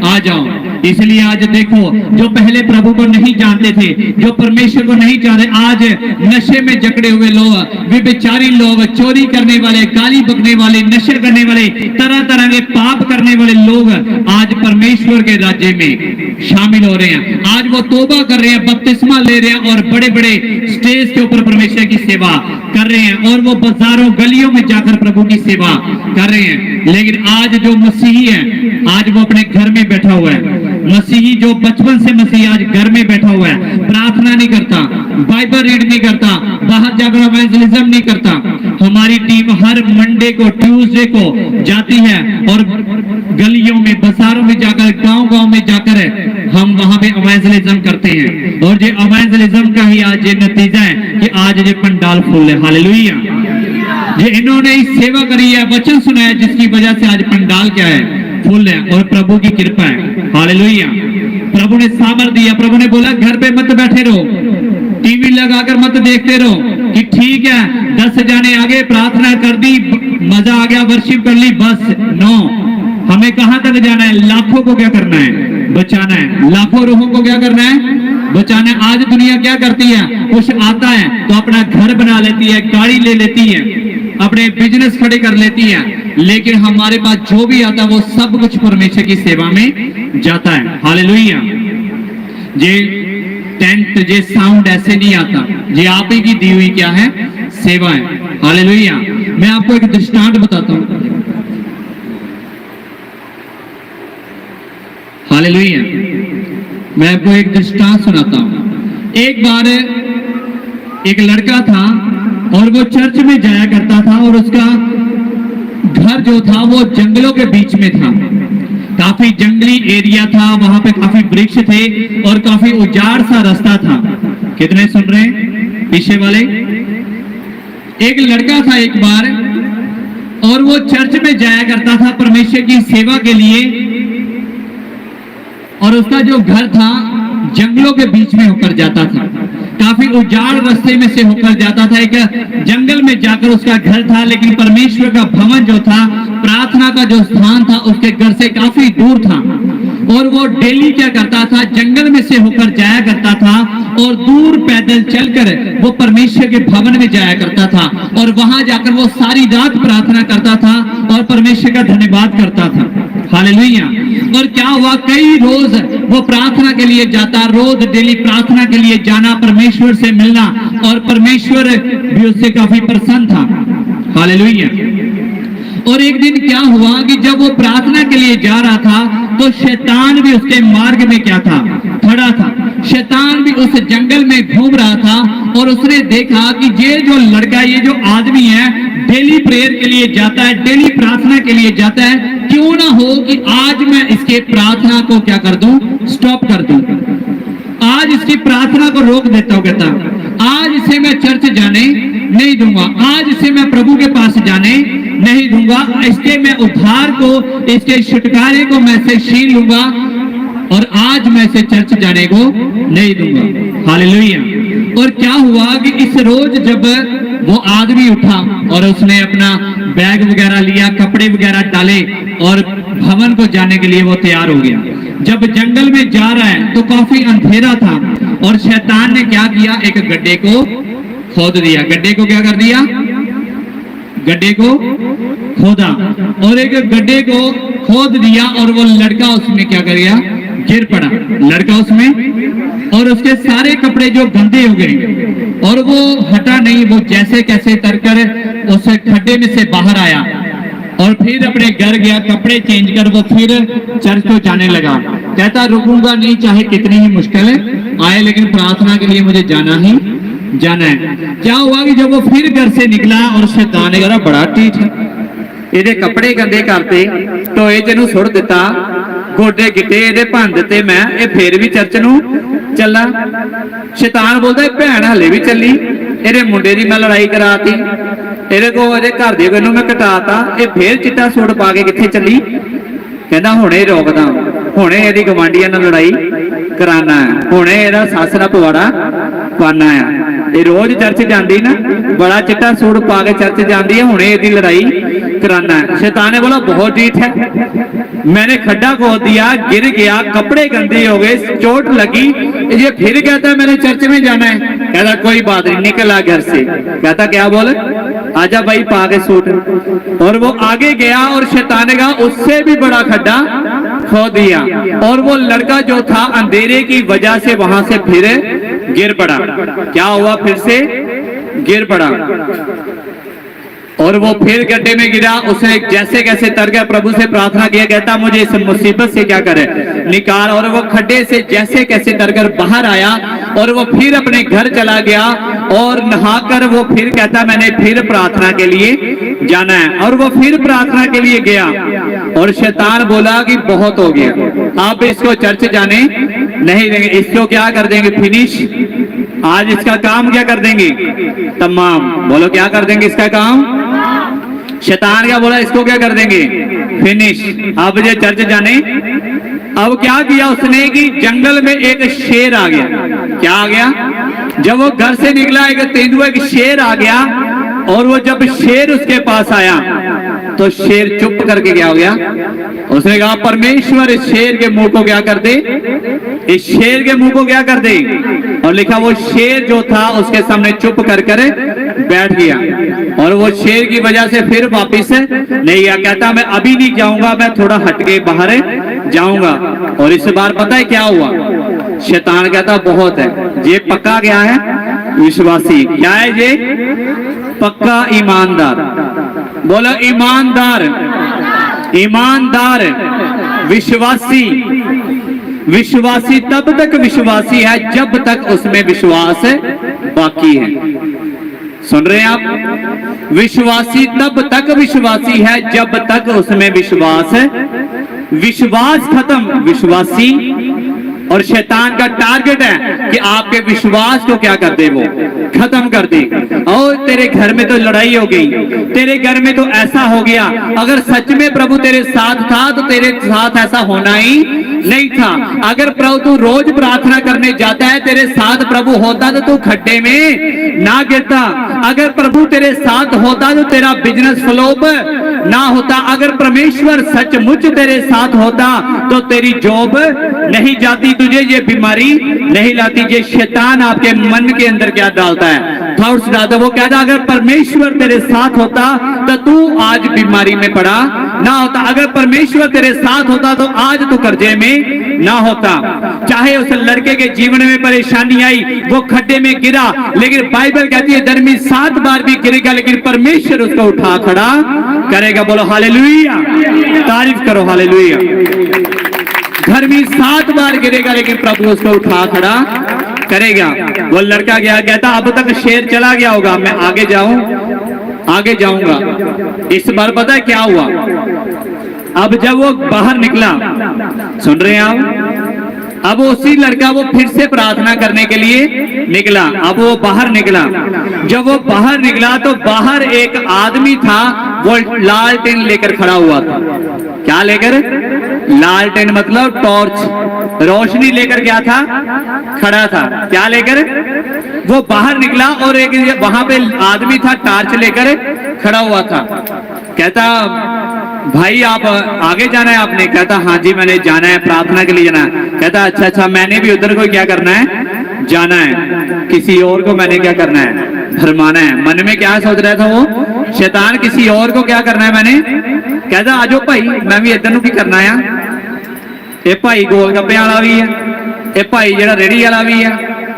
आ जाओ। इसलिए आज देखो, जो पहले प्रभु को नहीं जानते थे, जो परमेश्वर को नहीं जानते, आज नशे में जकड़े हुए लोग, व्यभिचारी लोग, चोरी करने वाले, गाली बकने वाले, नशे करने वाले, तरह तरह के पाप करने वाले लोग आज परमेश्वर के राज्य में शामिल हो रहे हैं। आज वो तौबा कर रहे हैं, बपतिस्मा ले रहे हैं और बड़े बड़े स्टेज के ऊपर परमेश्वर की सेवा कर रहे हैं और वो बाजारों गलियों में जाकर प्रभु की सेवा कर रहे हैं। लेकिन आज जो मसीही है, आज वो अपने घर में बैठा हुआ है। मसीही जो बचपन से मसीही आज घर में बैठा हुआ है, प्रार्थना नहीं करता, बाइबल रीड नहीं करता, बाहर जाकर इवेंजलिज्म नहीं करता। हमारी टीम हर मंडे को, ट्यूसडे को जाती है और गलियों में, बाजारों में जाकर, गांव-गांव में जाकर हम वहां पे इवेंजलिज्म करते हैं। और ये इवेंजलिज्म का ही आज ये नतीजा है कि आज ये पंडाल फुल है। हालेलुया। ये इन्होंने इस सेवा करी है, वचन सुनाया, जिसकी वजह से आज पंडाल क्या है, फुल है और प्रभु की कृपा है। हालेलुया। प्रभु ने सामर्थ दिया। प्रभु ने बोला घर पे मत बैठे रहो, टीवी लगाकर मत देखते रहो कि ठीक है 10 जाने आगे प्रार्थना कर दी, मजा आ गया, वर्शिप कर ली, बस। नो, हमें कहां तक जाना है? लाखों को क्या करना है? बचाना है। लाखों रूहों को क्या करना है? बचाना है। आज दुनिया क्या करती है? कुछ आता है तो अपना घर बना लेती है, गाड़ी ले लेती है, अपने बिजनेस खड़े कर लेती है, लेकिन हमारे पास जो भी आता है वो सब कुछ परमेश्वर की सेवा में जाता है। हालेलुया। ये टेंट, ये साउंड ऐसे नहीं आता, ये आप ही की दी हुई क्या है? सेवा है। हालेलुया। मैं आपको एक दृष्टांत बताता हूं। हालेलुया। मैं आपको एक दृष्टांत सुनाता हूं। एक बार एक लड़का था और वो चर्च में जाया करता था और उसका घर जो था वो जंगलों के बीच में था। काफी जंगली एरिया था, वहां पे काफी वृक्ष थे और काफी उजाड़ सा रास्ता था। कितने सुन रहे हैं पीछे वाले? एक लड़का था एक बार और वो चर्च में जाया करता था परमेश्वर की सेवा के लिए, और उसका जो घर था जंगलों के बीच में होकर जाता था, काफी उजाड़ रास्ते में से होकर जाता था। एक जंगल में जाकर उसका घर था, लेकिन परमेश्वर का भवन जो था, प्रार्थना का जो स्थान था, उसके घर से काफी दूर था। और वो डेली क्या करता था? जंगल में से होकर जाया करता था और दूर पैदल चलकर वो परमेश्वर के भवन में जाया करता था और वहां जाकर वो सारी रात प्रार्थना करता था और परमेश्वर का धन्यवाद करता था। हालेलुया। और क्या हुआ, कई रोज वो प्रार्थना के लिए जाता, रोज डेली प्रार्थना के लिए जाना, परमेश्वर से मिलना, और परमेश्वर भी उससे काफी प्रसन्न था। हालेलुया। और एक दिन क्या हुआ कि जब वो प्रार्थना के लिए जा रहा था तो शैतान भी उसके मार्ग में क्या था? खड़ा था। शैतान भी उस जंगल में घूम रहा था और उसने देखा कि ये जो लड़का, ये जो आदमी है, डेली प्रेयर के लिए जाता है, डेली प्रार्थना के लिए जाता है, क्यों ना हो कि आज मैं इसके प्रार्थना को क्या कर दूं? स्टॉप कर दूं। आज इसकी प्रार्थना को रोक देता हूं। कहता आज इसे मैं चर्च जाने नहीं दूंगा, आज इसे मैं प्रभु के पास जाने नहीं दूंगा, इसके मैं उद्धार को, इसके छुटकारे को मैं से छीन लूंगा और आज मैं इसे चर्च जाने को नहीं दूंगा। हालेलुया। और क्या हुआ कि इस रोज जब वो आदमी उठा और उसने अपना बैग वगैरह लिया, कपड़े वगैरह डाले और भवन को जाने के लिए वो तैयार हो गया। जब जंगल में जा रहा है तो काफी अंधेरा था और शैतान ने क्या किया? एक गड्ढे को खोद दिया। गड्ढे को क्या कर दिया? गड्ढे को खोदा और एक गड्ढे को खोद दिया और वो लड़का उसमें क्या कर गया? गिर पड़ा। लड़का उसमें, और उसके सारे कपड़े जो गंदे हो गए और वो हटा नहीं, वो जैसे कैसे तरकर उस खड्डे में से बाहर आया और फिर अपने घर गया, कपड़े चेंज कर वो फिर चर्च को जाने लगा। कहता रुकूंगा नहीं, चाहे कितनी ही मुश्किल आए, लेकिन प्रार्थना के लिए मुझे जाना ही जाना है। क्या हुआ कि जब वो फिर घर से निकला और शैतान ने कहा बड़ा टीठ है, ਇਹਦੇ ਕੱਪੜੇ ਗੰਦੇ ਕਰਤੇ, ਟੋਏ ਚ ਨੂੰ ਸੁੱਟ ਦਿੱਤਾ, ਗੋਡੇ ਗਿੱਟੇ ਇਹਦੇ ਭੰਨ ਦਿੱਤੇ, ਮੈਂ ਇਹ ਫੇਰ ਵੀ ਚਰਚ ਨੂੰ चलना। शैतान बोलता है भैन हले भी चली, ਇਹਦੇ ਮੁੰਡੇ ਦੀ मैं लड़ाई कराती, ਇਹਦੇ को अजे घर दे कोलों मैं कटाता, ये फिर चिट्टा सूट पा के कित्थे चली। कहना हुणे रोकदा, हुणे ਇਹਦੀ गवांढियां नाल लड़ाई कराना है, हुणे ਇਹਦਾ सੱਸ ਦਾ पवाड़ा पाना है। ये रोज चर्च जाती ना, बड़ा चिट्टा सूट पा के चर्च जाती है, हुणे ਇਹਦੀ लड़ाई कराना है। शैतान ने बोला बहुत ठीक है, मैंने खड्डा खोद दिया, गिर गया, कपड़े गंदे हो गए, चोट लगी, ये फिर कहता है मैंने चर्च में जाना है। कहता कोई बात नहीं, निकल आ घर से। कहता क्या बोल, आजा भाई पा के सूट। और वो आगे गया और शैतान ने कहा उससे भी बड़ा खड्डा खो दिया, और वो लड़का जो था अंधेरे की वजह से वहां से फिर गिर पड़ा। क्या हुआ, फिर से गिर पड़ा और वो फिर गड्ढे में गिरा। उसने जैसे कैसे तर गया, प्रभु से प्रार्थना किया, कहता मुझे इस मुसीबत से क्या करे निकाल। और वो खड्डे से जैसे कैसे तरकर बाहर आया और वो फिर अपने घर चला गया और नहाकर वो फिर कहता मैंने फिर प्रार्थना के लिए जाना है। और वो फिर प्रार्थना के लिए गया और शैतान बोला कि बहुत हो गया, आप इसको चर्च जाने नहीं देंगे, इसको क्या कर देंगे फिनिश, आज इसका काम क्या कर देंगे तमाम। बोलो क्या कर देंगे इसका काम। शैतान क्या बोला, इसको क्या कर देंगे फिनिश, अब ये चर्च जाने। अब क्या किया उसने कि जंगल में एक शेर आ गया। क्या आ गया, जब वो घर से निकला एक तेंदुआ, एक शेर आ गया। और वो जब शेर उसके पास आया तो शेर चुप करके क्या हो गया, उसने कहा परमेश्वर इस शेर के मुंह को क्या कर दे, इस शेर के मुंह को क्या कर दे। और लिखा वो शेर जो था उसके सामने चुप कर बैठ गया और वो शेर की वजह से फिर वापिस नहीं गया। कहता मैं अभी नहीं जाऊंगा, मैं थोड़ा हटके बाहर जाऊंगा। और इस बार पता है क्या हुआ, शैतान कहता बहुत है, ये पक्का क्या है विश्वासी, क्या है ये पक्का ईमानदार। बोलो ईमानदार, ईमानदार विश्वासी। विश्वासी तब तक विश्वासी है जब तक उसमें विश्वास बाकी है। सुन रहे हैं आप, विश्वासी तब तक विश्वासी है जब तक उसमें विश्वास है। विश्वास खत्म विश्वासी। और शैतान का टारगेट है कि आपके विश्वास को क्या कर दे, वो खत्म कर दे। और तेरे घर में तो लड़ाई हो गई, तेरे घर में तो ऐसा हो गया, अगर सच में प्रभु तेरे साथ था तो तेरे साथ ऐसा होना ही नहीं था। अगर प्रभु तू रोज प्रार्थना करने जाता है, तेरे साथ प्रभु होता तो तू खड्डे में ना गिरता। अगर प्रभु तेरे साथ होता तो तेरा बिजनेस फ्लॉप ना होता। अगर परमेश्वर सचमुच तेरे साथ होता तो तेरी जॉब नहीं जाती, तुझे ये बीमारी नहीं लाती। ये शैतान आपके मन के अंदर क्या डालता है, थॉट्स डालता है। वो कहता अगर परमेश्वर तेरे साथ होता तो तू आज बीमारी में पड़ा ना होता। अगर परमेश्वर तेरे साथ होता तो आज तू कर्जे में ना होता। चाहे उस लड़के के जीवन में परेशानी आई, वो खड्डे में गिरा, लेकिन बाइबल कहती है धर्मी 7 बार भी गिरेगा लेकिन परमेश्वर उसको उठा खड़ा करेगा। बोलो हालेलुया, तारीफ करो हालेलुया। धर्मी 7 बार गिरेगा लेकिन प्रभु उसको उठा खड़ा करेगा। वो लड़का गया, कहता अब तक शेर चला गया होगा, मैं आगे जाऊंगा। इस बार पता है क्या हुआ, अब जब वो बाहर निकला, सुन रहे हैं आप, अब उसी लड़का वो फिर से प्रार्थना करने के लिए निकला। अब वो बाहर निकला, जब वो बाहर निकला तो बाहर एक आदमी था, वो लालटेन लेकर खड़ा हुआ था। क्या लेकर, लालटेन मतलब टॉर्च, रोशनी लेकर क्या था, खड़ा था। क्या लेकर, वो बाहर निकला और एक वहां पे आदमी था टॉर्च लेकर खड़ा हुआ था। कहता भाई आप आगे जाना है आपने। कहता हाँ जी मैंने जाना है, प्रार्थना के लिए जाना है। कहता अच्छा मैंने भी उधर को क्या करना है, जाना है, किसी और को मैंने क्या करना है, भरमाना है। मन में क्या सोच रहा था वो शैतान, किसी और को क्या करना है मैंने। कहता आजो भाई मैं भी इधर की करना है। ये भाई गोल गप्पे वाला भी है, ये भाई जेड़ा रेहड़ी वाला भी है,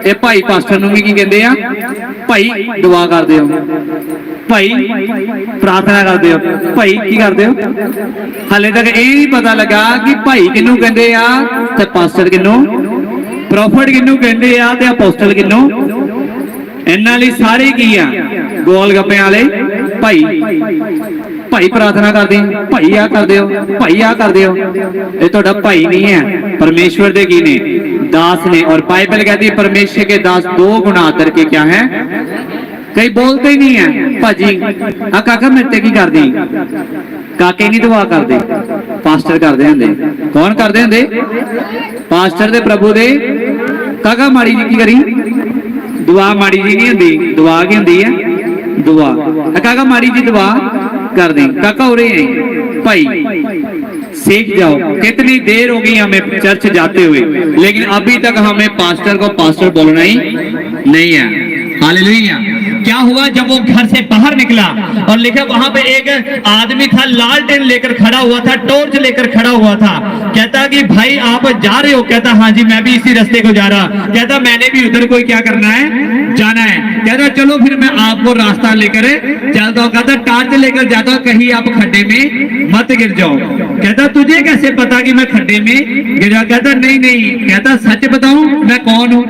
ये भाई पास्टर नूं की कहते हैं भाई दुआ कर दियो, भाई प्रार्थना कर दियो, भाई की कर दियो। हाले तक ये नहीं पता लगा कि भाई किनू कहते आ ते पास्टर किनू, प्रॉफिट किनू कहते आ ते अपोस्टल किनू। इन्हां लई सारे की आ गोल गप्पे वाले भाई, भाई प्रार्थना कर दी, भाई आ कर दियो, भाई आ कर दियो। ये तुहाडा भाई नहीं है, परमेश्वर दे की ने दास ने। और बाइबल कहती है परमेश्वर के दास 2 गुना आदर के क्या है। कई बोलते ही नहीं है भाजी आ काका मेरे ते की कर दी, काके नहीं दुआ करते, पास्टर करते होंगे। कौन करते होंगे? पास्टर दे प्रभु दे काका माड़ी जी की करी दुआ, माड़ी जी नहीं होंगी दुआ की होंगी है दुआ। काका माड़ी जी दुआ कर दी, काका उरे है भाई सीख जाओ। कितनी देर हो गई हमें चर्च जाते हुए, लेकिन अभी तक हमें पास्टर को पास्टर बोलना ही नहीं है। हालेलुया। क्या हुआ जब वो घर से बाहर निकला और लिखा वहां पे एक आदमी था, लालटेन लेकर खड़ा हुआ था, टॉर्च लेकर खड़ा हुआ था। कहता कि भाई आप जा रहे हो? कहता हाँ जी मैं भी इसी रास्ते को जा रहा। कहता मैंने भी उधर कोई क्या करना है, जाना है। कहता चलो फिर मैं आपको रास्ता लेकर चलता हूँ। कहता टॉर्च लेकर जाता हूँ, कहीं आप खड्डे में मत गिर जाओ। कहता तुझे कैसे पता कि मैं खड्डे में गिरा? कहता नहीं नहीं। कहता सच बताऊं मैं कौन हूँ?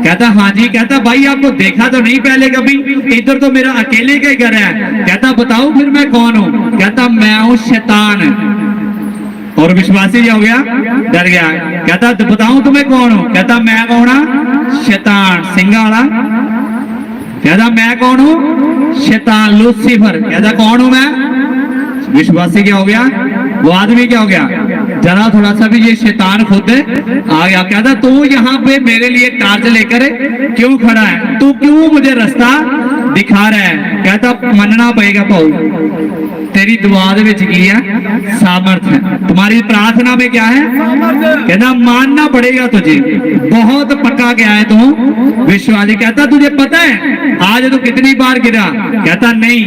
कहता हाँ जी। कहता भाई आपको देखा तो नहीं पहले कभी, इधर तो मेरा अकेले का ही घर है। कहता बताओ फिर मैं कौन हूँ? कहता मैं हूँ शैतान। और विश्वासी क्या हो गया? डर गया। कहता तो बताऊं तुम्हें कौन हूँ? कहता मैं कौन हूँ? शैतान सिंगा वाला। कहता मैं कौन हूँ? शैतान लूसीफर। कहता कौन हूं मैं? विश्वासी क्या हो गया? वो आदमी क्या हो गया? जरा थोड़ा सा भी ये शैतान खुद आ गया। कहता तू यहाँ पे मेरे लिए टार्च लेकर क्यों खड़ा है? तू क्यों मुझे रास्ता दिखा रहा है? कहता मनना पड़ेगा भाऊ, तेरी दुआ दे विच की है सामर्थ है, तुम्हारी प्रार्थना में क्या है? कहता मानना पड़ेगा तुझे, बहुत पक्का क्या है तू विश्वासी। कहता तुझे पता है आज तू कितनी बार गिरा? कहता नहीं।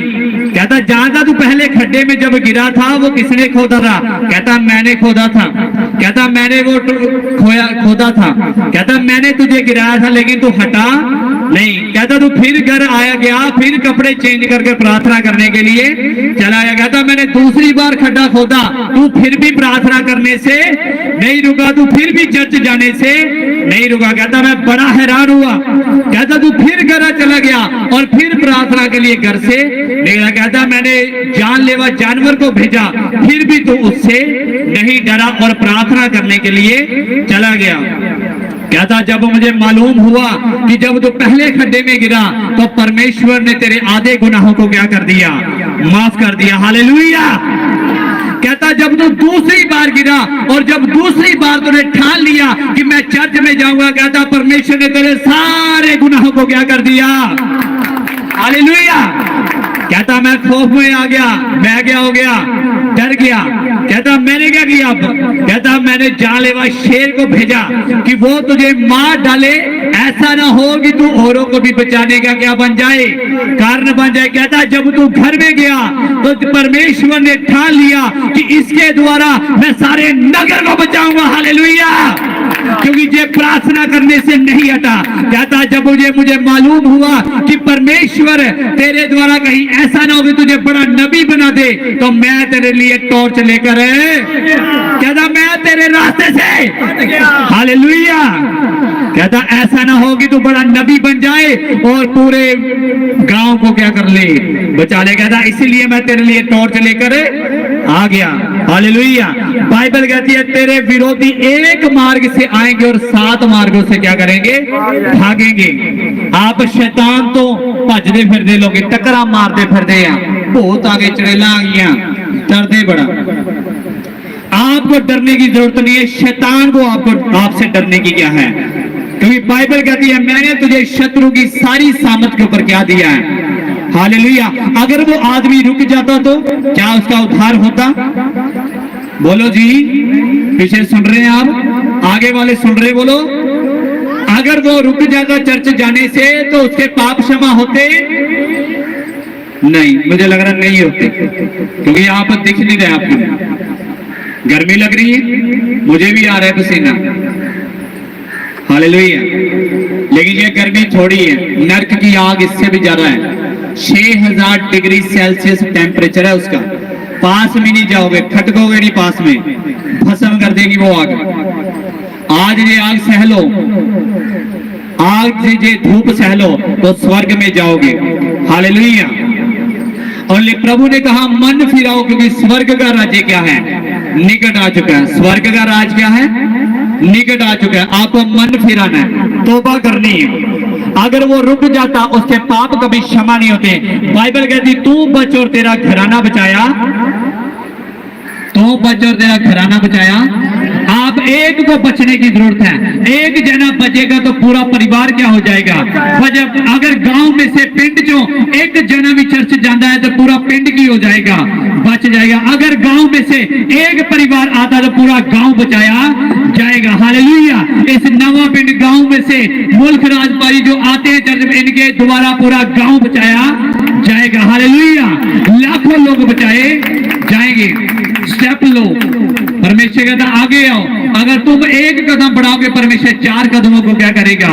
कहता जानता तू पहले खड्डे में जब गिरा था वो किसने खोदा था? कहता मैंने खोदा था। कहता मैंने वो खोदा था। कहता मैंने तुझे गिराया था लेकिन तू हटा नहीं। कहता तू फिर घर आया गया, फिर कपड़े चेंज करके प्रार्थना करने के लिए चला गया। कहता मैंने दूसरी बार खड्डा खोदा, तू फिर भी प्रार्थना करने से नहीं रुका, तू फिर भी चर्च जाने से नहीं रुका। कहता मैं बड़ा हैरान हुआ। कहता तू फिर घर चला गया और फिर प्रार्थना के लिए घर से निकला। कहता मैंने जानलेवा जानवर को भेजा, फिर भी तू उससे नहीं डरा और प्रार्थना करने के लिए चला गया। कहता जब मुझे मालूम हुआ कि जब तू पहले खड्डे में गिरा तो परमेश्वर ने तेरे आधे गुनाहों को क्या कर दिया? माफ कर दिया। हालेलुया। कहता जब तू दूसरी बार गिरा और जब दूसरी बार तूने ठान लिया कि मैं चर्च में जाऊंगा, कहता परमेश्वर ने तेरे सारे गुनाहों को क्या कर दिया? हालेलुया। कहता मैं खौफ में आ गया, मैं क्या हो गया? डर गया। कहता मैंने क्या किया? कहता मैंने जानलेवा शेर को भेजा कि वो तुझे मार डाले, ऐसा ना हो कि तू औरों को भी बचाने का क्या बन जाए, कारण बन जाए। कहता जब तू घर में गया तो परमेश्वर ने ठान लिया कि इसके द्वारा मैं सारे नगर को बचाऊंगा। हालेलुया। क्योंकि ये प्रार्थना करने से नहीं हटा। कहता जब मुझे मालूम हुआ कि परमेश्वर तेरे द्वारा कहीं ऐसा ना हो कि तुझे बड़ा नबी बना दे, तो मैं तेरे लिए टॉर्च लेकर कहता मैं तेरे रास्ते से। हालेलुया। कहता ऐसा ना हो कि तू बड़ा नबी बन जाए और पूरे गांव को क्या कर ले, बचा ले। कहता इसीलिए मैं तेरे लिए टॉर्च लेकर आ गया। हालेलुया। बाइबल कहती है तेरे विरोधी एक मार्ग से आएंगे और 7 मार्गों से क्या करेंगे? भागेंगे। आप शैतान तो भजदे फिरदे लोग टकरा मारते फिरदे हैं, बहुत आगे चढ़ेला आ गया, डरते बड़ा। आपको डरने की जरूरत नहीं है, शैतान को आपसे डरने की क्या है? क्योंकि बाइबल कहती है मैंने तुझे शत्रु की सारी सामत के ऊपर क्या दिया है। हालेलुया। अगर वो आदमी रुक जाता तो क्या उसका उद्धार होता? बोलो जी। पीछे सुन रहे हैं आप, आगे वाले सुन रहे, बोलो। अगर वो रुक जाता चर्च जाने से तो उसके पाप क्षमा होते? नहीं, मुझे लग रहा नहीं होते, क्योंकि आप दिख नहीं रहे। आपको गर्मी लग रही है, मुझे भी आ रहा है पसीना। हालेलुया। लेकिन ये गर्मी थोड़ी है, नरक की आग इससे भी ज्यादा है। 6000 डिग्री सेल्सियस टेम्परेचर है उसका। पास में नहीं जाओगे, खटकोगे नहीं पास में, भस्म कर देगी वो आग। आज ये आग सह लो, आग से ये धूप सह लो तो स्वर्ग में जाओगे। हालेलुया। और प्रभु ने कहा मन फिराओ, क्योंकि स्वर्ग का राज्य क्या है? निकट आ चुका है। स्वर्ग का राज क्या है? निकट आ चुका है, आपको मन फिराना है, तौबा करनी है। अगर वो रुक जाता उसके पाप कभी क्षमा नहीं होते। बाइबल कहती तू बच और तेरा घराना बचाया, तू बच और तेरा घराना बचाया। आप एक को बचने की जरूरत है, एक जना बचेगा तो पूरा परिवार क्या हो जाएगा। अगर गांव में से पिंड जो एक जना भी चर्च जाता है तो पूरा पिंड की हो जाएगा, बच जाएगा। अगर गांव में से एक परिवार आता तो पूरा गांव बचाया जाएगा। हालेलुया। इस नवा पिंड गांव में से मुल्क राजपारी जो आते हैं चर्च में, इनके द्वारा पूरा गांव बचाया जाएगा। हालेलुया। लाखों लोग बचाए जाएंगे। स्टेप लो, परमेश्वर कहता आगे आओ। अगर तुम एक कदम बढ़ाओगे परमेश्वर 4 कदमों को क्या करेगा,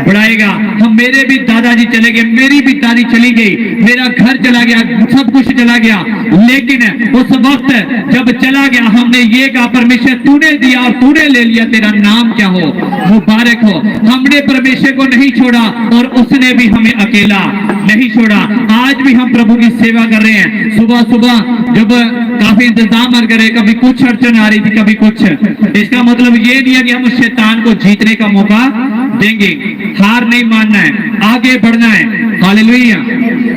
बढ़ाएगा। हम मेरे भी दादाजी चले गए, मेरी भी दादी चली गई, मेरा घर चला गया, सब कुछ चला गया, लेकिन उस वक्त जब चला गया हमने ये कहा परमेश्वर तूने दिया और तूने ले लिया, तेरा नाम क्या हो, मुबारक हो। हमने परमेश्वर को नहीं छोड़ा और उसने भी हमें अकेला नहीं छोड़ा। आज भी हम प्रभु की सेवा कर रहे हैं। सुबह सुबह जब काफी इंतजाम करे, कभी कुछ अड़चन आ रही थी, कभी कुछ। इसका मतलब ये नहीं है कि हम शैतान को जीतने का मौका देंगे। हार नहीं मानना है, आगे बढ़ना है। हालेलुया।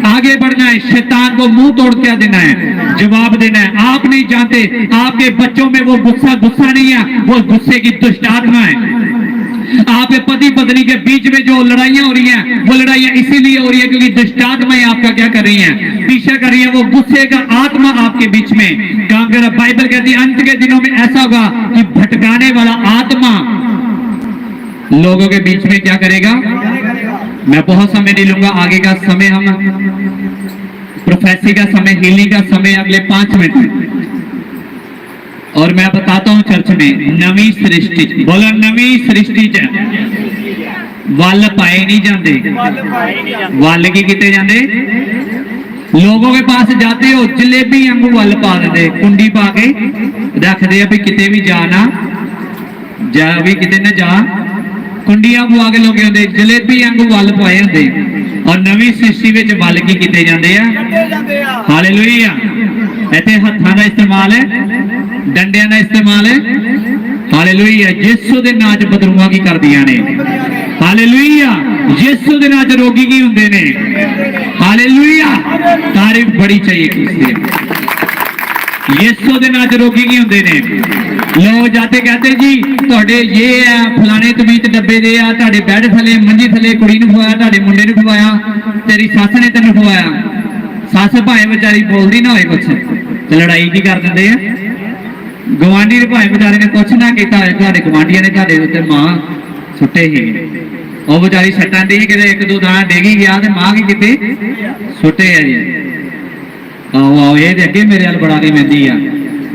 आगे बढ़ना है, शैतान को मुंह तोड़ क्या देना है, जवाब देना है। आप नहीं जानते आपके बच्चों में वो गुस्सा नहीं है, वो गुस्से की दुष्ट आत्मा है। आपके पति पत्नी के बीच में जो लड़ाइयां हो रही हैं, वो लड़ाइयां इसीलिए हो रही है क्योंकि दुष्ट आत्माएं आपका क्या कर रही हैं, पीछा कर रही है। वो गुस्से का आत्मा आपके बीच में काम कर रहा है। बाइबल कहती है अंत के दिनों में ऐसा होगा कि भटकाने वाला आत्मा लोगों के बीच में क्या करेगा। मैं बहुत समय नहीं लूंगा, आगे का समय हम प्रोफेसी का समय, हीलिंग का समय अगले 5 मिनट। और मैं बताता हूं चर्च में नवी सृष्टि, बोलो नवी सृष्टि वल पाए नहीं जाते, वल की किते जाते। लोगों के पास जाते हो जलेबी वांगू वल पा देते, कुंडी पा के रखते भी किते भी जाना जा, भी किते न जा, कुंडियां पवा के लोग होंगे जलेबी वांगू वल पाए होंगे। और नवी सृष्टि में वल की किते जाते हैं। हालेलुया। इत्थे हत्थां दा इस्तेमाल है, डंडियां दा इस्तेमाल है। हालेलुया। यीशु दे नाम च बदरूआं की करदियां ने। हालेलुया। यीशु दे नाम च रोगी की हुंदे ने। हालेलुया। तारीफ बड़ी चाहिए किससे। यीशु दे नाम च रोगी की हुंदे ने। लोग जाते कहते जी तुहाडे ये है फलाने तबीत डब्बे दे आ, तुहाडे बैड थले मंजी थले कुड़ी नूं खवाया, तुहाडे मुंडे नूं खवाया, तेरी सੱਸ ने तैनूं खवाया। सੱਸ भाए बेचारी बोलदी ना होए कुछ ते लड़ाई की कर दिंदे आ। गवांढी ने भाए बेचारे ने कुछ ना कीता होए, तुहाडे गवांढियां ने तुहाडे उत्ते मां सुट्टे ही, ਉਹ बेचारी सट्टां दी किते 1-2 दाना डेगी गया ते मां की किते सुट्टे है जी। आओ ये अगे मेरे वाल बड़ा नहीं मेहंदी आ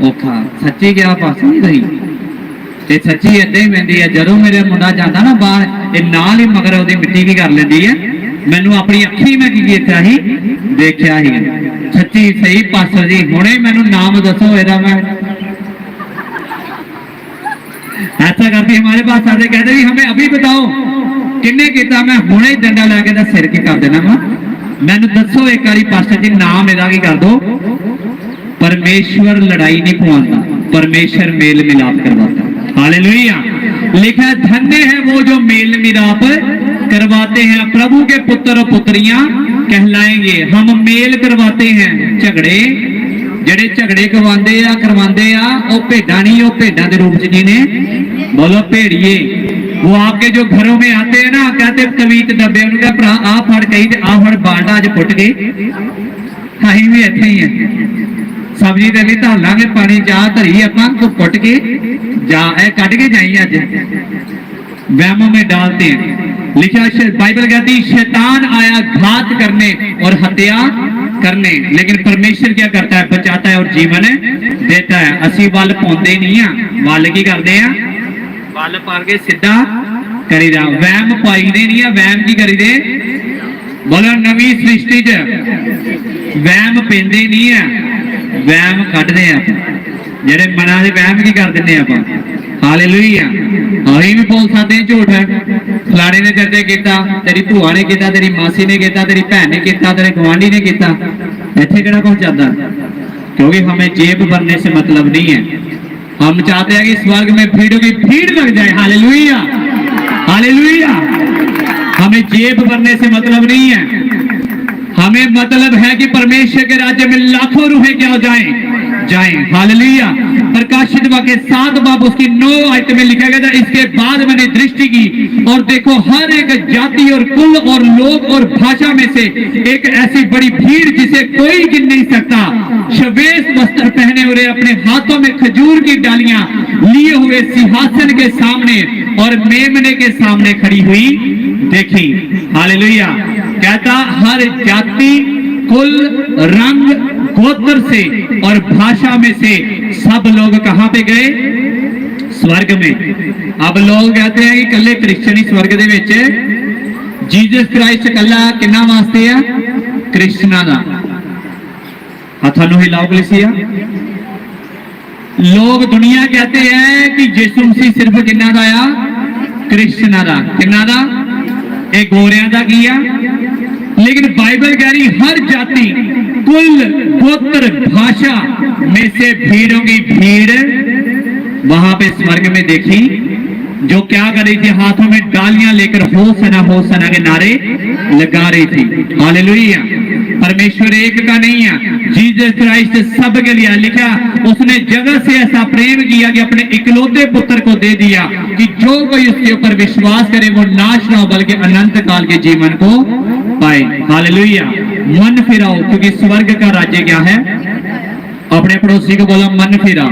औखा सच्ची क्या पास नहीं रही ते सच्ची इदा ही मेहंदी है। जदों मेरा मुंडा जाता ना बाहर, नाल ही मगर ਉਹਦੀ मिट्टी की कर लेंदी है। मैनू अपनी अखी में की देखा ही देखा ही सच्ची सही पास्टर जी हुणे मैनू नाम दसो एदा। मैं ऐसा करती हमारे पास आते कहते जी हमें अभी बताओ किन्ने किता, मैं हुणे ही डंडा लैके दा सिर की कर देना वा। मैनू दसो एक बारी पास्टर जी नाम एदा की कर दो। परमेश्वर लड़ाई नहीं पवाता, परमेश्वर मेल मिलाप करवाता। हालेलुया। लिखा धन्य है वो जो मेल मिलाप करवाते हैं, प्रभु के पुत्र और पुत्रियां कहलाएंगे। हम मेल करवाते हैं। झगड़े जेड़े झगड़े करवाते आ वो भेडा नहीं, वो भेडा के रूप जी ने, बोलो भेड़िए। वो आपके जो घरों में आते हैं ना, कहते तवीत डब्बे, उनका भरा आ फड़ कही आ फड़ बाल्टा अज फुट गई। अं भी इत्थे ही है, सब्जी दे भी धर लांगे, पानी चाह धरी आपां तो फुट के जा कट के जाइए। अज वहमों में डालते हैं। लिखा बाइबल कहती शैतान आया घात करने और हत्या करने, लेकिन परमेश्वर क्या करता है, बचाता है और जीवन देता है। असी वल पाउंदे नहीं आ, वल की करते हैं, वल पा के सीधा करी दा। वहम पाई दे नहीं है, वहम की करी दे, बोलो नवी सृष्टि च वहम पेंदे नहीं है, वहम कटदे हैं। जेड़े मना दे वहम की कर दिंदे आपां। हालेलुया। असीं भी बोल सकते हैं झूठ है, फलाने ने तेरे किया, तेरी भूआ ने किया, तेरी मासी ने किया, तेरी भैन ने किया, तेरे गुआंढी ने किया। इत्थे किहड़ा कुछ चलदा, क्योंकि हमें जेब भरने से मतलब नहीं है। हम चाहते हैं कि स्वर्ग में भीड़ों की भीड़ लग जाए। Hallelujah, hallelujah. हमें जेब भरने से मतलब नहीं है, हमें मतलब है कि परमेश्वर के राज्य में लाखों रूहें क्या हो जाएं। हालेलुया। प्रकाशित वाक्य 7 बाब उसकी 9 आयत में लिखा गया था, इसके बाद मैंने दृष्टि की और देखो हर एक जाति और कुल और लोग और भाषा में से एक ऐसी बड़ी भीड़ जिसे कोई गिन नहीं सकता, श्वेत वस्त्र पहने हुए अपने हाथों में खजूर की डालियां लिए हुए सिंहासन के सामने और मेमने के सामने खड़ी हुई देखी। हालेलुया। कहता हर जाति, कुल, रंग, गोत्र से और भाषा में से सब लोग कहां पे गए? स्वर्ग में। अब लोग कहते हैं कि कल्ले क्रिश्चियन ही स्वर्ग दे विच, जीसस क्राइस्ट कल्ला किन्ना वास्ते है? क्रिश्चियना दा। हथां नूं हिलाओ कलीसिया। लोग दुनिया कहते हैं कि यीशु मसीह सिर्फ किन्ना दा आ? क्रिश्चियना दा। किन्ना दा? एक गोरियां दा किया, लेकिन बाइबल कह रही हर जाति, कुल, गोत्र, भाषा में से भीड़ों की भीड़ वहां पे स्वर्ग में देखी, जो क्या कर रही थी? हाथों में डालियां लेकर होसना के नारे लगा रही थी। हालेलुया। परमेश्वर एक का नहीं है, जीसस क्राइस्ट सब के लिए लिखा, उसने जगत से ऐसा प्रेम किया कि अपने इकलौते पुत्र को दे दिया कि जो कोई उसके ऊपर विश्वास करे वो नाश ना हो बल्कि अनंत काल के जीवन को पाए। हालेलुया। मन फिराओ, क्योंकि स्वर्ग का राज्य क्या है? अपने पड़ोसी को बोलो मन फिरा,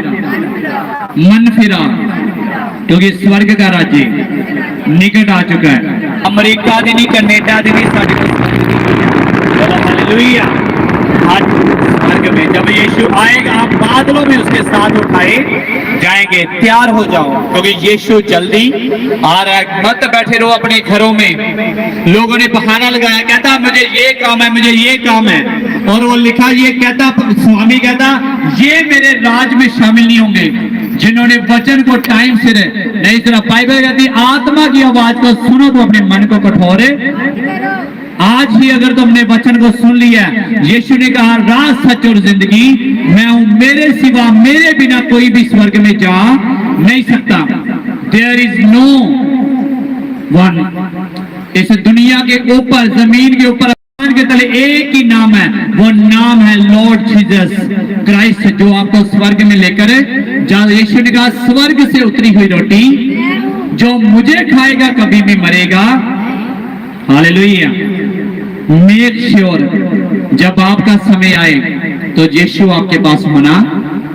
मन फिरा, क्योंकि स्वर्ग का राज्य निकट आ चुका है। अमेरिका दी नहीं, कनेडा दी नहीं, साडे हालेलुया। आज स्वर्ग में जब यीशु आएगा, आप बादलों में उसके साथ उठाए जाएंगे। तैयार हो जाओ, क्योंकि यीशु जल्दी आ रहा है। मत बैठे रहो अपने घरों में। लोगों ने बहाना लगाया, कहता मुझे ये काम है, मुझे ये काम है, और वो लिखा ये कहता, स्वामी कहता ये मेरे राज में शामिल नहीं होंगे जिन्होंने वचन को टाइम से नहीं सुना। बाइबल कहती आत्मा की आवाज को सुनो तो अपने मन को कठोर आज ही अगर तुमने वचन को सुन लिया, यीशु ने कहा राज, सच और जिंदगी मैं हूं, मेरे सिवा, मेरे बिना कोई भी स्वर्ग में जा नहीं सकता। There is no one. इस दुनिया के ऊपर, जमीन के ऊपर, के तले एक ही नाम है, वो नाम है लॉर्ड जीसस क्राइस्ट, जो आपको स्वर्ग में लेकर जा। यीशु ने कहा स्वर्ग से उतरी हुई रोटी जो मुझे खाएगा कभी भी मरेगा। हालेलुया। मेक श्योर जब आपका समय आए तो यीशु आपके पास होना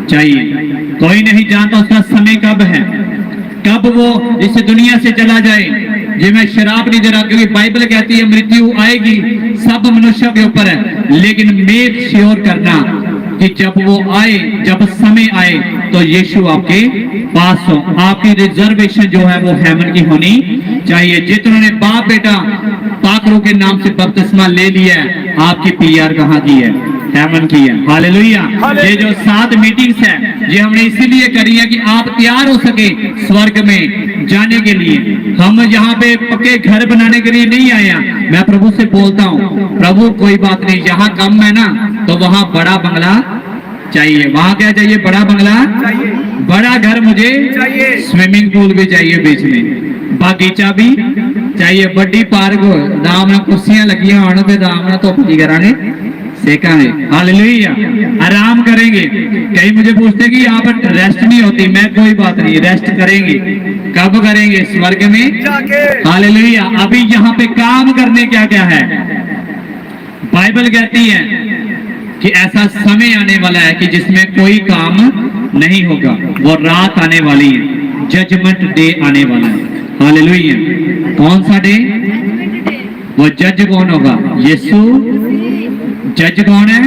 चाहिए। कोई नहीं जानता उसका समय कब है, कब वो इस दुनिया से चला जाए। जी मैं शराब नहीं दे रहा, क्योंकि बाइबल कहती है मृत्यु आएगी सब मनुष्यों के ऊपर है, लेकिन मेक श्योर करना कि जब वो आए, जब समय आए तो यीशु आपके पास हो। आपकी रिजर्वेशन जो है वो हेवन की होनी चाहिए। जितनों ने बाप बेटा पाकरों के नाम से बपतिस्मा ले लिया है, आपकी पीआर कहाँ की है? हेवन की है। हालेलुया। ये जो 7 मीटिंग्स है ये हमने इसीलिए करी है कि आप तैयार हो सके स्वर्ग में जाने के लिए। हम यहाँ पे पक्के घर बनाने के लिए नहीं आए हैं। मैं प्रभु से बोलता हूँ, प्रभु कोई बात नहीं, जहाँ कम है ना तो वहाँ बड़ा बंगला चाहिए। वहाँ क्या चाहिए? बड़ा बंगला चाहिए, बड़ा घर मुझे चाहिए, स्विमिंग पूल भी चाहिए बीच में, बागीचा भी चाहिए, बड़ी पार्क हो, दाम ना कुर्सियां लगियां होने पे दाम ना तो कराने सेका है। हालेलुया। आराम करेंगे। कई मुझे पूछते कि यहाँ पर रेस्ट नहीं होती, मैं कोई बात नहीं, रेस्ट करेंगे। कब करेंगे? स्वर्ग में। हालेलुया। अभी यहाँ पे काम करने क्या क्या है? बाइबल कहती है कि ऐसा समय आने वाला है कि जिसमें कोई काम नहीं होगा। वो रात आने वाली है, जजमेंट डे आने वाला है। हालेलुया। कौन सा डे? वो जज कौन होगा? यीशु। जज कौन है?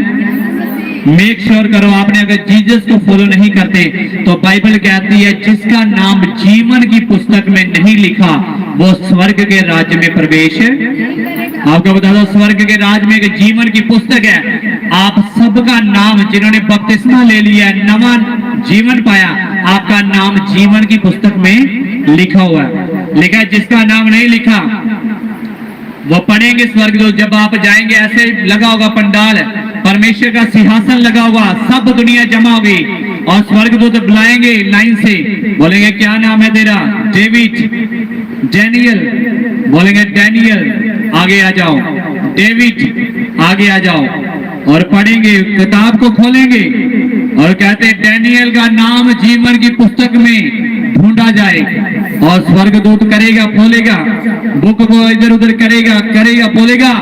मेक श्योर करो आपने अगर जीसस को फॉलो नहीं करते तो बाइबल कहती है जिसका नाम जीवन की पुस्तक में नहीं लिखा वो स्वर्ग के राज्य में प्रवेश। आपको बता दो स्वर्ग के राज्य में एक जीवन की पुस्तक है। आप सबका नाम, जिन्होंने बपतिस्मा ले लिया है, नवा जीवन पाया, आपका नाम जीवन की पुस्तक में लिखा हुआ है। लिखा जिसका नाम नहीं लिखा वो पढ़ेंगे स्वर्ग दूत। जब आप जाएंगे ऐसे लगा होगा पंडाल, परमेश्वर का सिंहासन लगा होगा, सब दुनिया जमा होगी और स्वर्गदूत बुलाएंगे लाइन से, बोलेंगे क्या नाम है तेरा? डेविड। डैनियल, बोलेंगे डैनियल आगे आ जाओ। डेविड आगे आ जाओ। और पढ़ेंगे, किताब को खोलेंगे और कहते हैं डैनियल का नाम जीवन की पुस्तक में ढूंढा जाए। और स्वर्गदूत करेगा, बोलेगा, बुक को इधर उधर करेगा बोलेगा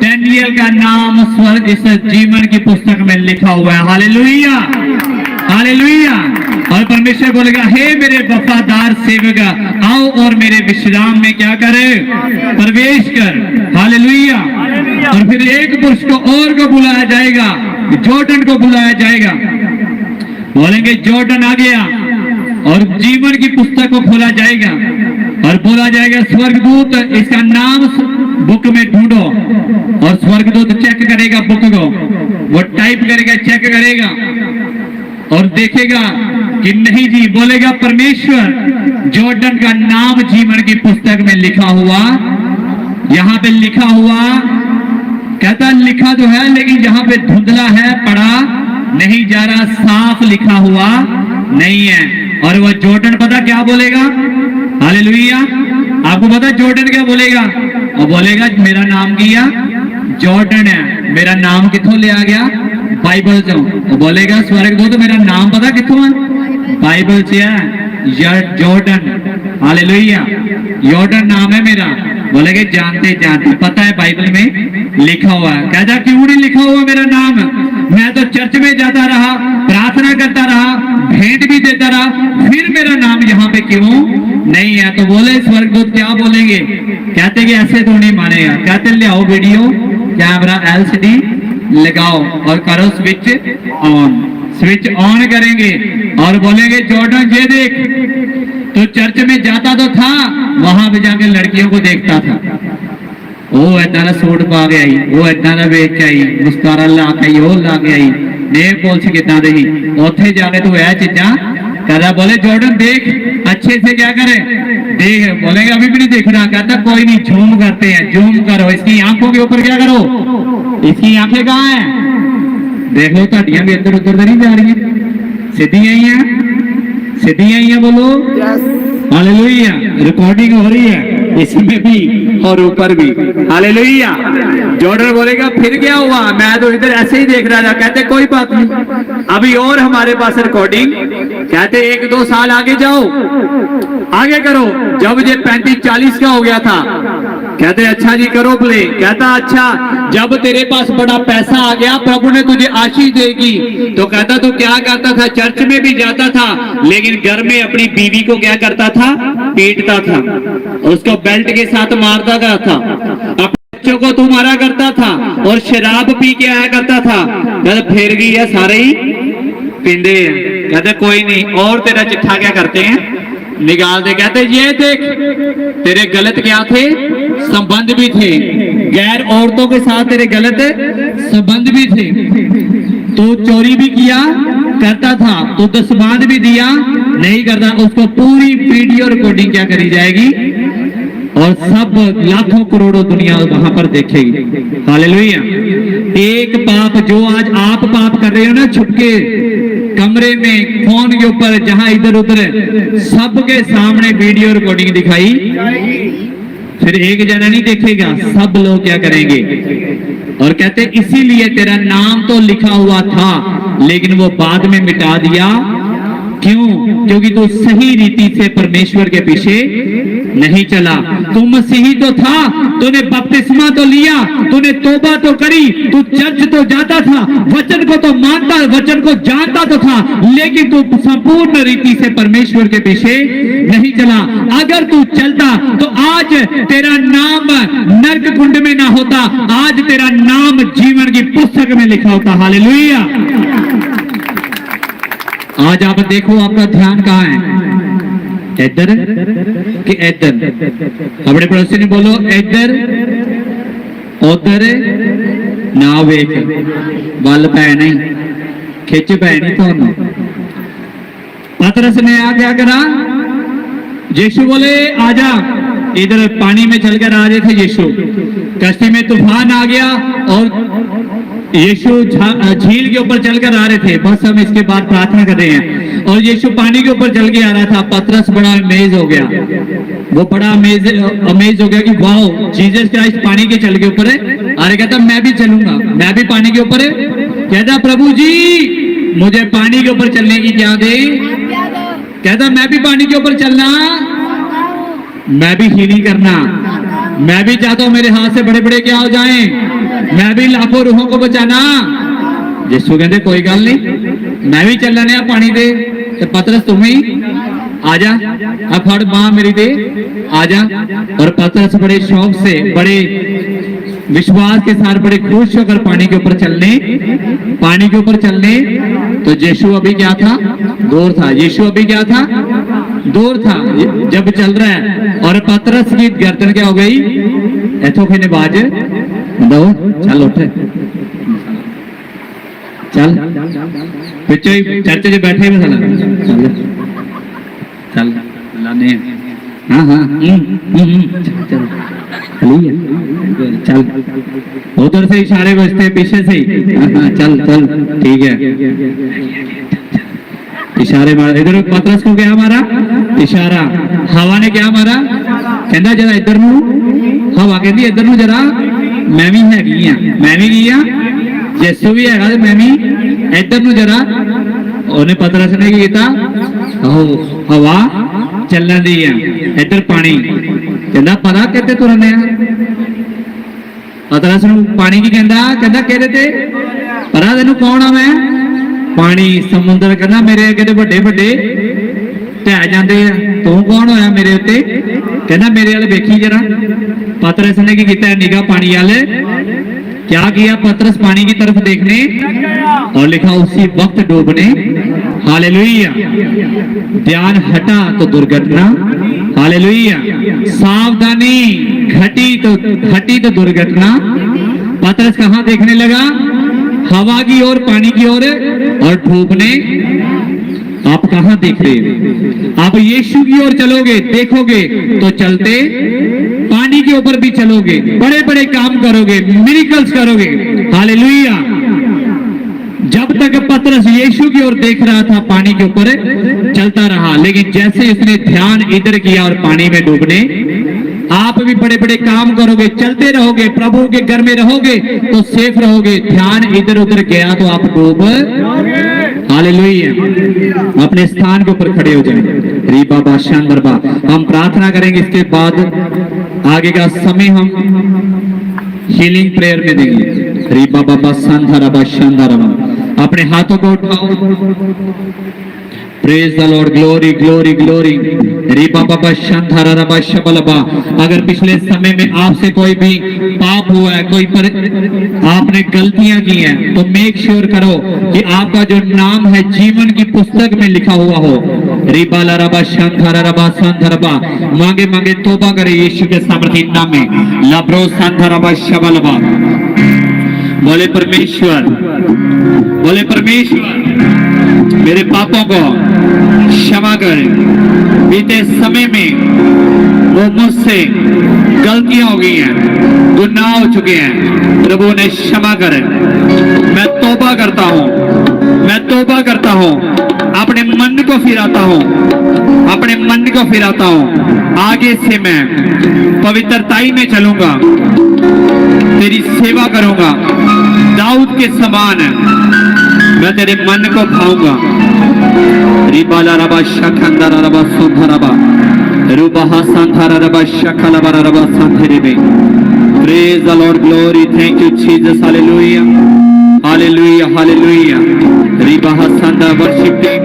डैनियल का नाम स्वर्ग इस जीवन की पुस्तक में लिखा हुआ है। Hallelujah, hallelujah. और परमेश्वर बोलेगा हे मेरे वफादार सेवक, आओ और मेरे विश्राम में क्या करे? प्रवेश कर। हालेलुया। और फिर एक पुरुष को और को बुलाया जाएगा, जॉर्डन को बुलाया जाएगा। बोलेंगे जॉर्डन आ गया और जीवन की पुस्तक को खोला जाएगा और बोला जाएगा स्वर्गदूत इसका नाम बुक में ढूंढो। और स्वर्गदूत चेक करेगा बुक को, वो टाइप करेगा, चेक करेगा और देखेगा कि नहीं जी, बोलेगा परमेश्वर जॉर्डन का नाम जीवन की पुस्तक में लिखा हुआ, यहां पे लिखा हुआ, कहता लिखा तो है लेकिन जहां पे धुंधला है, पढ़ा नहीं जा रहा, साफ लिखा हुआ नहीं है। और वह जॉर्डन पता क्या बोलेगा? हालेलुया। आपको पता जॉर्डन क्या बोलेगा? और बोलेगा मेरा नाम किया जॉर्डन है। मेरा नाम किथों ले आ गया? बाइबल से। तो बोलेगा स्वर्गदूत मेरा नाम पता किथों है? बाइबल से है, जॉर्डन। हालेलुया, जॉर्डन नाम है मेरा। बोलेगे जानते जानते पता है बाइबल में लिखा हुआ है। कहता क्यों नहीं लिखा हुआ मेरा नाम? मैं तो चर्च में जाता रहा, प्रार्थना करता रहा, भेंट भी देता रहा, फिर मेरा नाम यहाँ पे क्यों नहीं है? तो बोले स्वर्गदूत क्या बोलेंगे? कहते कि ऐसे तो नहीं मानेगा। कहते ले आओ वीडियो कैमरा LCD लगाओ और करो स्विच ऑन। स्विच ऑन करेंगे और बोलेंगे जॉर्डन ये देख, तो चर्च में जाता तो था, वहां पे जाके लड़कियों को देखता था, ਉਹ ਇਦਾਂ ਦਾ ਸੂਟ ਪਾ ਕੇ ਆਈ, ਉਹ ਇਦਾਂ ਦਾ ਵੇਚ ਕੇ ਆਈ, ਮੁਸਕਾਰਾ ਲਾ ਕੇ ਆਈ, ਉਹ ਲਾ ਕੇ ਆਈ, ਨੇਲ ਪੋਲਿਸ਼ ਕਿਦਾਂ ਦੇ ਹੀ, ਉੱਥੇ ਜਾ ਕੇ ਤੂੰ ਇਹ ਚੀਜ਼ਾਂ कहता बोले जॉर्डन देख अच्छे से क्या करे? देख। बोलेगा अभी भी नहीं देख रहा। कहता कोई नहीं, झूम करते हैं, झूम करो। इसकी आंखों के ऊपर क्या करो? इसकी आंखें कहाँ हैं? देख लो ताड़ियां भी इधर उधर नहीं जा रही है, सीधी आई हैं, सीधी आई हैं। बोलो हालेलुया। रिकॉर्डिंग हो रही है इसमें भी और ऊपर भी। हालेलुया। जॉर्डन बोलेगा फिर क्या हुआ? मैं तो इधर ऐसे ही देख रहा था। कहते कोई बात नहीं, अभी और हमारे पास रिकॉर्डिंग। कहते 1-2 साल आगे जाओ, आगे करो। जब ये 35-40 का हो गया था, कहते अच्छा जी करो प्ले। कहता अच्छा जब तेरे पास बड़ा पैसा आ गया, प्रभु ने तुझे आशीष देगी, तो कहता तू क्या करता था? चर्च में भी जाता था लेकिन घर में अपनी बीवी को क्या करता था? पीटता था, उसको बेल्ट के साथ मारता था, अपने बच्चों को तू मारा करता था और शराब पी के आया करता था। कहते फिर गई है सारे ही पींदे हैं। कहते कोई नहीं, और तेरा चिट्ठा क्या करते हैं? निकाल दे। कहते ये देख तेरे गलत क्या थे? संबंध भी थे, गैर औरतों के साथ तेरे गलत संबंध भी थे। तू चोरी भी किया करता था, तू दस्तावेज भी दिया नहीं करता। उसको पूरी वीडियो रिकॉर्डिंग क्या करी जाएगी और सब लाखों करोड़ों दुनिया वहां पर देखेगी। हालेलुया। एक पाप जो आज आप पाप कर रहे हो ना, छुपके कमरे में, फोन के ऊपर, जहां इधर उधर, सबके सामने वीडियो रिकॉर्डिंग दिखाई, फिर एक जना नहीं देखेगा, सब लोग क्या करेंगे? और कहते इसीलिए तेरा नाम तो लिखा हुआ था लेकिन वो बाद में मिटा दिया। क्यों? क्योंकि तू सही रीति से परमेश्वर के पीछे नहीं चला। तू मसीही तो था, तूने बपतिस्मा तो लिया, तूने तौबा तो करी, तू चर्च तो जाता था, वचन को तो मानता, वचन को जानता तो था, लेकिन तू संपूर्ण रीति से परमेश्वर के पीछे नहीं चला। अगर तू चलता तो आज तेरा नाम नरक कुंड में ना होता, आज तेरा नाम जीवन की पुस्तक में लिखा होता। हालेलुया। आज आप देखो आपका ध्यान कहाँ है? इधर कि इधर? अपने पड़ोसी ने बोलो इधर उधर ना वेख, बल पै नहीं, खिच पै नहीं। तो पतरस ने आ क्या करा? यीशु बोले आजा, इधर पानी में चलकर आ रहे थे यीशु, कश्ती में तूफान आ गया और यीशु झील के ऊपर चलकर आ रहे थे, बस हम इसके बाद प्रार्थना कर रहे हैं। और यीशु पानी के ऊपर चल के आ रहा था। पतरस बड़ा अमेज हो गया, वो बड़ा अमेज हो गया कि वाओ, जीसस क्राइस्ट पानी के चल के ऊपर है। अरे कहता मैं भी चलूंगा, मैं भी पानी के ऊपर है। कहता प्रभु जी मुझे पानी के ऊपर चलने की क्या दे। कहता मैं भी पानी के ऊपर चलना, मैं भी हीलिंग करना, मैं भी चाहता हूं मेरे हाथ से बड़े बड़े क्या हो जाएं, मैं भी लाखों रूहों को बचाना। यीशु कहते कोई गल नहीं, मैं भी चलने पानी दे। तो पतरस तुम ही आजा, अब फड़ मां मेरी दे आजा। और पतरस बड़े शौक से, बड़े विश्वास के साथ, बड़े खुश होकर पानी के ऊपर चलने। तो यीशु अभी क्या था, दूर था। यीशु अभी क्या था, दूर था जब चल रहा है। और पतरस की गर्दन क्या हो गई, ऐथो फिर बाज दो, चल उठ चल, पिछे चर्च में बैठे चल चल लाने, हाँ हाँ चल चल, उधर से इशारे बजते पीछे से ही, हाँ चल चल ठीक है, इशारे मार। इधर पतरस को क्या मारा, इशारा। हवा ने क्या मारा, कहता जरा इधर नू, हवा कहती इधर नू जरा, मैं भी हैगी हाँ, मैं भी गई हाँ, यीशु भी हैगा, मैं भी इधर नू जरा। उन्हें पतरस ने किया, हवा चलने दी है, इधर पानी। कहता पता कहते तुरने पतरस नू पानी की कहता कहते थे पता तेनू कौन आ मैं, पानी समुद्र। कहना मेरे अगे बड़े बड़े ढह जाते हैं, तू कौन होया मेरे उत्ते। कहना मेरे वाले देखी जरा। पतरस ने की किया, निगाह पानी वाले क्या किया, पतरस पानी की तरफ देखने और लिखा उसी वक्त डूबने। हालेलुया। ध्यान हटा तो दुर्घटना, हालेलुया। सावधानी घटी तो दुर्घटना। पतरस कहां देखने लगा, हवा की ओर, पानी की ओर और डूबने। आप कहां देख रहे हैं, आप यीशु की ओर चलोगे, देखोगे तो चलते पानी के ऊपर भी चलोगे, बड़े बड़े काम करोगे, मिरेकल्स करोगे। हालेलुया। जब तक पतरस यीशु की ओर देख रहा था, पानी के ऊपर चलता रहा, लेकिन जैसे उसने ध्यान इधर किया और पानी में डूबने, आप भी बड़े बड़े काम करोगे, चलते रहोगे, प्रभु के घर में रहोगे तो सेफ रहोगे। ध्यान इधर उधर गया तो आप डूब। हालेलुया। अपने स्थान के ऊपर खड़े हो जाएं। री बाबा शानदरबा। हम प्रार्थना करेंगे, इसके बाद आगे का समय हम हीलिंग प्रेयर में देंगे। री बाबा शानदरबा शानदरबा। अपने हाथों को उठाओ। Praise the Lord, glory glory glory. रीबा बाबा शांधारा रबा शबलबा। अगर पिछले समय में आपसे कोई भी पाप हुआ है, आपने गलतियां की हैं, तो मेक श्योर करो कि आपका जो नाम है जीवन की पुस्तक में लिखा हुआ हो। रीबा रबा शांधारा रबा शांधारबा। मांगे मांगे तौबा करे यीशु के सामर्थी नाम में। लब्रो शांधारबा शबलबा। बोले परमेश्वर, बोले परमेश्वर मेरे पापों को क्षमा करें। बीते समय में वो मुझसे गलतियां हो गई हैं, गुनाह हो चुके हैं, प्रभु ने क्षमा करें। मैं तौबा करता हूँ, मैं तौबा करता हूँ, अपने मन को फिराता हूँ, अपने मन को फिराता हूँ। आगे से मैं पवित्रताई में चलूंगा, तेरी सेवा करूंगा, दाऊद के समान मैं तेरे मन को भाऊंगा। रिबाला रबा शखंदरा रबा सुंदरबा। रूबहा संधारा रबा शखलबा रबा संधेरेबे। Praise the Lord, glory, thank you Jesus, hallelujah, hallelujah, hallelujah. Ribaha sandara worship team.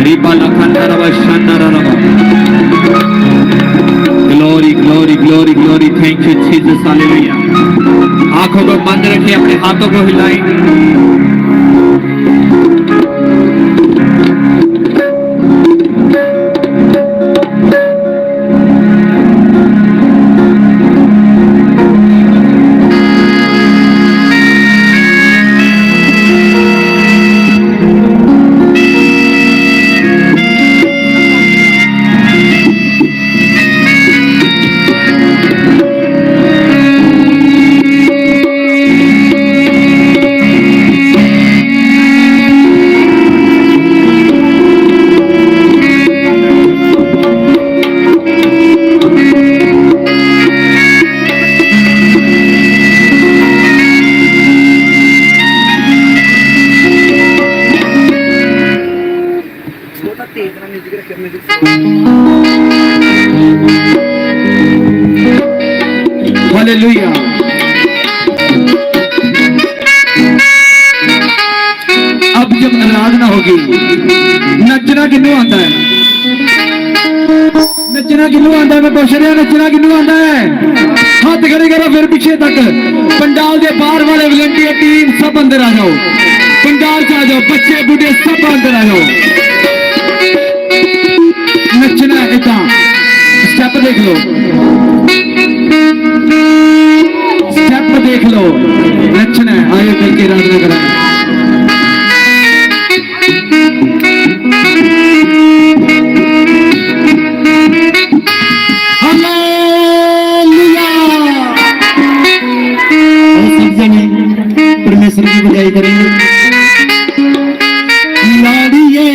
Ribala khandara raba shandara raba. Glory, glory, glory, glory, thank you Jesus, hallelujah. आंखों को बंद रखिए, अपने हाथों को हिलाएं। हालेलुया। अब जब आराधना होगी, नचना किन्नू आता है? नचना किन्नू आता है? मैं पूछ रहा, नचना किन्नू आता है? हाथ खड़े करो फिर पीछे तक। पंडाल के बाहर वाले वॉलंटियर टीम सब अंदर आ जाओ, पंडाल से आ जाओ, बच्चे बूढ़े सब अंदर आ जाओ। नचना इतना स्टेप देख लो, स्टेप देख लो, नचना है। आयो मिल के आराधना करा। परमेश्वर की बजाई करेंगे। लाड़िए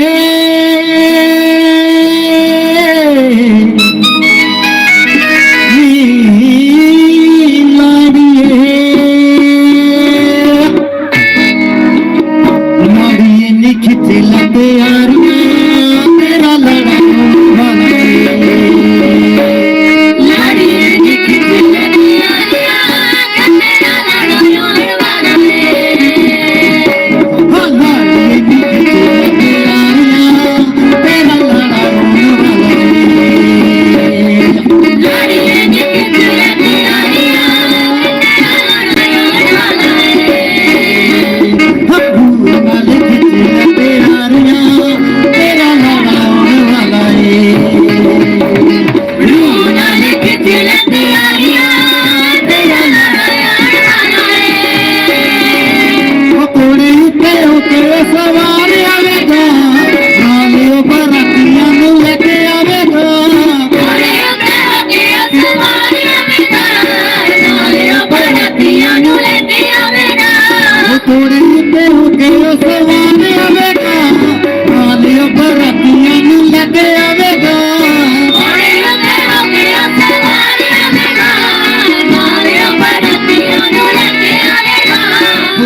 लाड़िए निखित लगे यारियां तेरा लड़ा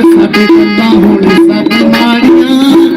साडे कंधा होने साडी माड़ियां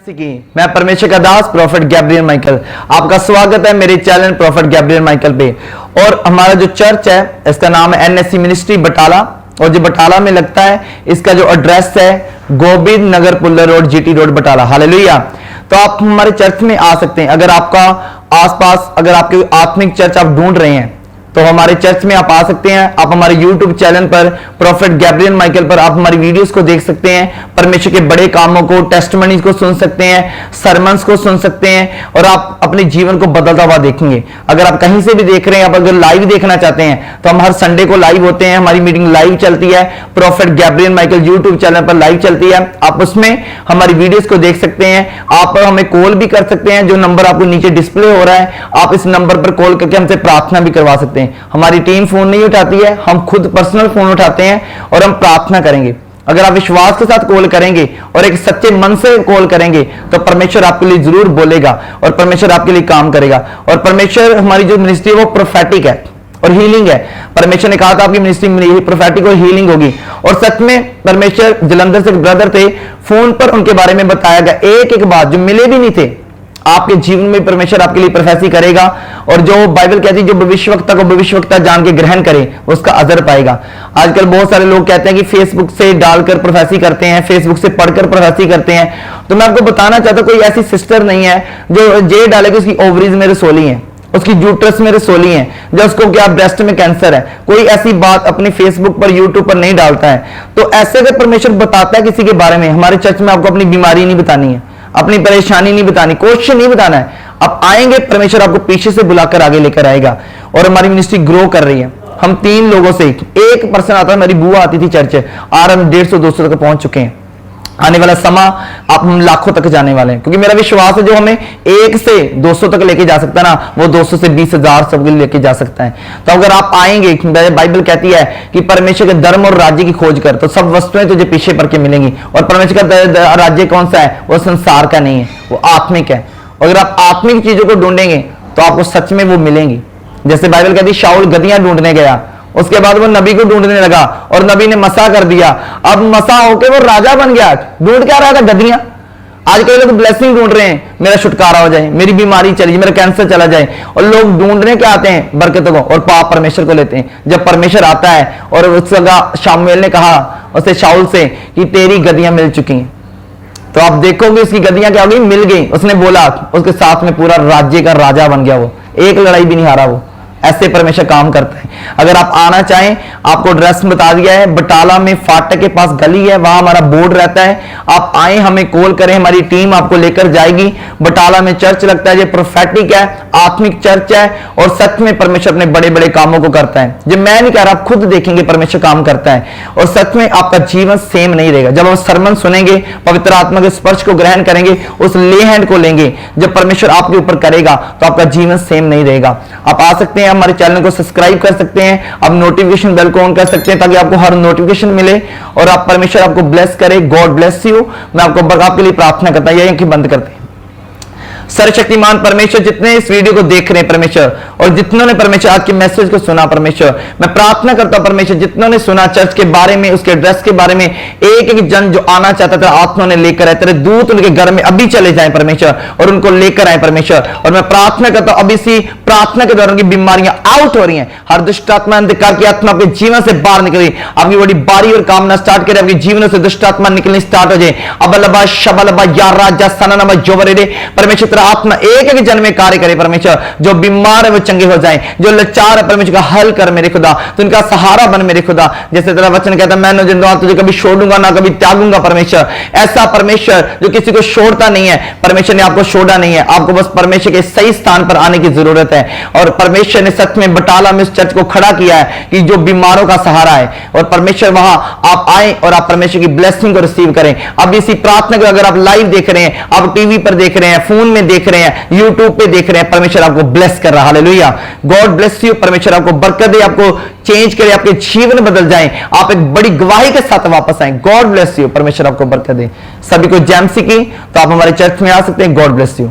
की मैं परमेश्वर का दास प्रॉफिट गैब्रियल माइकल, आपका स्वागत है मेरे चैनल प्रॉफिट गैब्रियल माइकल पे। और हमारा जो चर्च है इसका नाम है एनएससी मिनिस्ट्री बटाला, और जो बटाला में लगता है इसका जो एड्रेस है Govind Nagar Pullar road GT road Batala. Hallelujah. तो आप हमारे चर्च में आ सकते हैं। अगर आपका आसपास अगर आपके आत्मिक चर्च आप ढूंढ रहे हैं तो हमारे चर्च में आप आ सकते हैं। आप हमारे YouTube चैनल पर प्रॉफिट गैब्रियल माइकल पर आप हमारी वीडियोस को देख सकते हैं, परमेश्वर के बड़े कामों को, टेस्टिमनीज को सुन सकते हैं, सरमन्स को सुन सकते हैं, और आप अपने जीवन को बदलता हुआ देखेंगे। अगर आप कहीं से भी देख रहे हैं, आप अगर लाइव देखना चाहते हैं तो हम हर संडे को लाइव होते हैं। हमारी मीटिंग लाइव चलती है, profit Gabriel Michael YouTube channel पर लाइव चलती है। आप उसमें हमारी वीडियोस को देख सकते हैं। आप हमें कॉल भी कर सकते हैं, जो नंबर आपको नीचे डिस्प्ले हो रहा है, आप इस नंबर पर कॉल करके हमसे प्रार्थना भी करवा सकते हैं। हमारी टीम फोन नहीं उठाती है, हम खुद पर्सनल फोन उठाते हैं और हम प्रार्थना करेंगे। अगर आप विश्वास के साथ कॉल करेंगे और एक सच्चे मन से कॉल करेंगे तो परमेश्वर आपके लिए जरूर बोलेगा और परमेश्वर आपके लिए काम करेगा। और परमेश्वर, हमारी जो मिनिस्ट्री है वो प्रोफेटिक है और हीलिंग है। परमेश्वर ने कहा था आपकी मिनिस्ट्री प्रोफेटिक और हीलिंग होगी, और सच में परमेश्वर, जलंधर से एक ब्रदर थे, फोन पर उनके बारे में बताया गया एक एक बात जो मिले भी नहीं थे। आपके जीवन में परमेश्वर आपके लिए प्रोफेसी करेगा, और जो बाइबल कहती है जो भविष्यवक्ता को भविष्यवक्ता जान के ग्रहण करे उसका अजर पाएगा। आजकल बहुत सारे लोग कहते हैं कि फेसबुक से डालकर प्रोफेसी करते हैं, फेसबुक से पढ़कर प्रोफेसी करते हैं। तो मैं आपको बताना चाहता हूं कोई ऐसी सिस्टर नहीं है जो जे डालेगी उसकी ओवरीज में रसोली है, उसकी यूट्रस में रसोली है, जो उसको क्या ब्रेस्ट में कैंसर है। कोई ऐसी बात अपनी फेसबुक पर यूट्यूब पर नहीं डालता है। तो ऐसे अगर परमेश्वर बताता है किसी के बारे में, हमारे चर्च में आपको अपनी बीमारी नहीं बतानी है, अपनी परेशानी नहीं बतानी, क्वेश्चन नहीं बताना है। आप आएंगे, परमेश्वर आपको पीछे से बुलाकर आगे लेकर आएगा। और हमारी मिनिस्ट्री ग्रो कर रही है। हम 3 लोगों से एक पर्सन आता है, मेरी बुआ आती थी चर्च, आज हम 150-200 तक पहुंच चुके हैं। आने वाला समय आप हम लाखों तक जाने वाले हैं, क्योंकि मेरा विश्वास है जो हमें 1 से 200 तक लेके जा सकता है ना, वो 200 से 20,000 सब लेके जा सकता है। तो अगर आप आएंगे, बाइबल कहती है कि परमेश्वर के धर्म और राज्य की खोज कर तो सब वस्तुएं तुझे पीछे पड़ के मिलेंगी। और परमेश्वर का राज्य कौन सा है? वो संसार का नहीं है, वो आत्मिक है। अगर आप आत्मिक चीजों को ढूंढेंगे तो आपको सच में वो मिलेंगी। जैसे बाइबल कहती है शाऊल गद्दियां ढूंढने गया, उसके बाद वो नबी को ढूंढने लगा और नबी ने मसा कर दिया। अब मसा होके वो राजा बन गया। ढूंढ क्या रहा था? गद्दियां। आजकल लोग ब्लेसिंग ढूंढ रहे हैं, मेरा छुटकारा हो जाए, मेरी बीमारी चली जाए, मेरा कैंसर चला जाए। और लोग ढूंढने के आते हैं बरकतों को, और पाप परमेश्वर को लेते हैं। जब परमेश्वर आता है और उसका शामुएल ने कहा उसे शाऊल से कि तेरी गद्दियां मिल चुकी हैं, तो आप देखोगे उसकी गद्दियां क्या हो गई? मिल गई। उसने बोला, उसके साथ में पूरा राज्य का राजा बन गया। वो एक लड़ाई भी नहीं हारा। वो ऐसे परमेश्वर काम करता है। अगर आप आना चाहें, आपको एड्रेस बता दिया है, बटाला में फाटक के पास गली है, वहां हमारा बोर्ड रहता है। आप आए, हमें कॉल करें, हमारी टीम आपको लेकर जाएगी। बटाला में चर्च लगता है, ये प्रोफेटिक है, आत्मिक चर्च है, और सच में परमेश्वर अपने बड़े बड़े कामों को करता है। जो मैं नहीं कह रहा, आप खुद देखेंगे परमेश्वर काम करता है, और सच में आपका जीवन सेम नहीं रहेगा। जब आप सरमन सुनेंगे, पवित्र आत्मा के स्पर्श को ग्रहण करेंगे, उस ले हैंड को लेंगे, जब परमेश्वर आपके ऊपर करेगा तो आपका जीवन सेम नहीं रहेगा। आप आ सकते हैं, हमारे चैनल को सब्सक्राइब कर सकते हैं, आप नोटिफिकेशन बेल को ऑन कर सकते हैं ताकि आपको हर नोटिफिकेशन मिले, और आप परमेश्वर आपको ब्लेस करे। God bless you. मैं आपको आपके लिए प्रार्थना करता हूं, यही कि बंद करते हैं। सर्वशक्तिमान परमेश्वर, जितने इस वीडियो को देख रहे हैं परमेश्वर, और जितनों ने परमेश्वर आज के मैसेज को सुना परमेश्वर, मैं प्रार्थना करता हूं परमेश्वर, जितनों ने सुना चर्च के बारे में, उसके एड्रेस के बारे में, एक एक जन जो आना चाहता था आत्मा ने लेकर आए, तेरे दूत उनके घर में अभी चले जाएं परमेश्वर और उनको लेकर आए परमेश्वर। और मैं प्रार्थना करता हूं अब इसी प्रार्थना के दौरान की बीमारियां आउट हो रही हैं, हर दुष्ट आत्मा अंधकार की आत्मा आपके जीवन से बाहर निकल रही, आपकी बड़ी बारी और कामना स्टार्ट करे, आपके जीवन से दुष्ट आत्मा निकलनी स्टार्ट हो जाए। अबलबा शबलबा या राजा सननबा जोबरेडे परमेश्वर तेरा आत्मा एक एक जन में कार्य करे परमेश्वर, जो बीमार है वो चंगे हो जाएं, जो लाचार है परमेश्वर का हल कर मेरे खुदा, तो उनका सहारा बन मेरे खुदा। जैसे तेरा वचन कहता है, मैं न जिंदा तुझे कभी छोड़ूंगा ना कभी त्यागूंगा परमेश्वर, ऐसा परमेश्वर जो किसी को छोड़ता नहीं है, परमेश्वर ने आपको छोड़ा नहीं है, आपको बस परमेश्वर के सही स्थान पर आने की जरूरत है। और परमेश्वर ने सच में बटाला में उस चर्च को खड़ा किया है कि जो बीमारों का सहारा है, और परमेश्वर वहां आप आए और आप परमेश्वर की ब्लेसिंग को रिसीव करें। अब इसी प्रार्थना को अगर आप लाइव देख रहे हैं, आप टीवी पर देख रहे हैं, फोन में देख रहे हैं, यूट्यूब पे देख रहे हैं, परमेश्वर आपको ब्लेस कर रहा है। हालेलुया, गॉड ब्लेस यू, परमेश्वर आपको बरकत दे, आपको चेंज करे, आपके जीवन बदल जाए, आप एक बड़ी गवाही के साथ वापस आए। गॉड ब्लेस यू, परमेश्वर आपको बरकत दे। सभी को जैमसी की तो आप हमारे चर्च में आ सकते हैं। God bless you.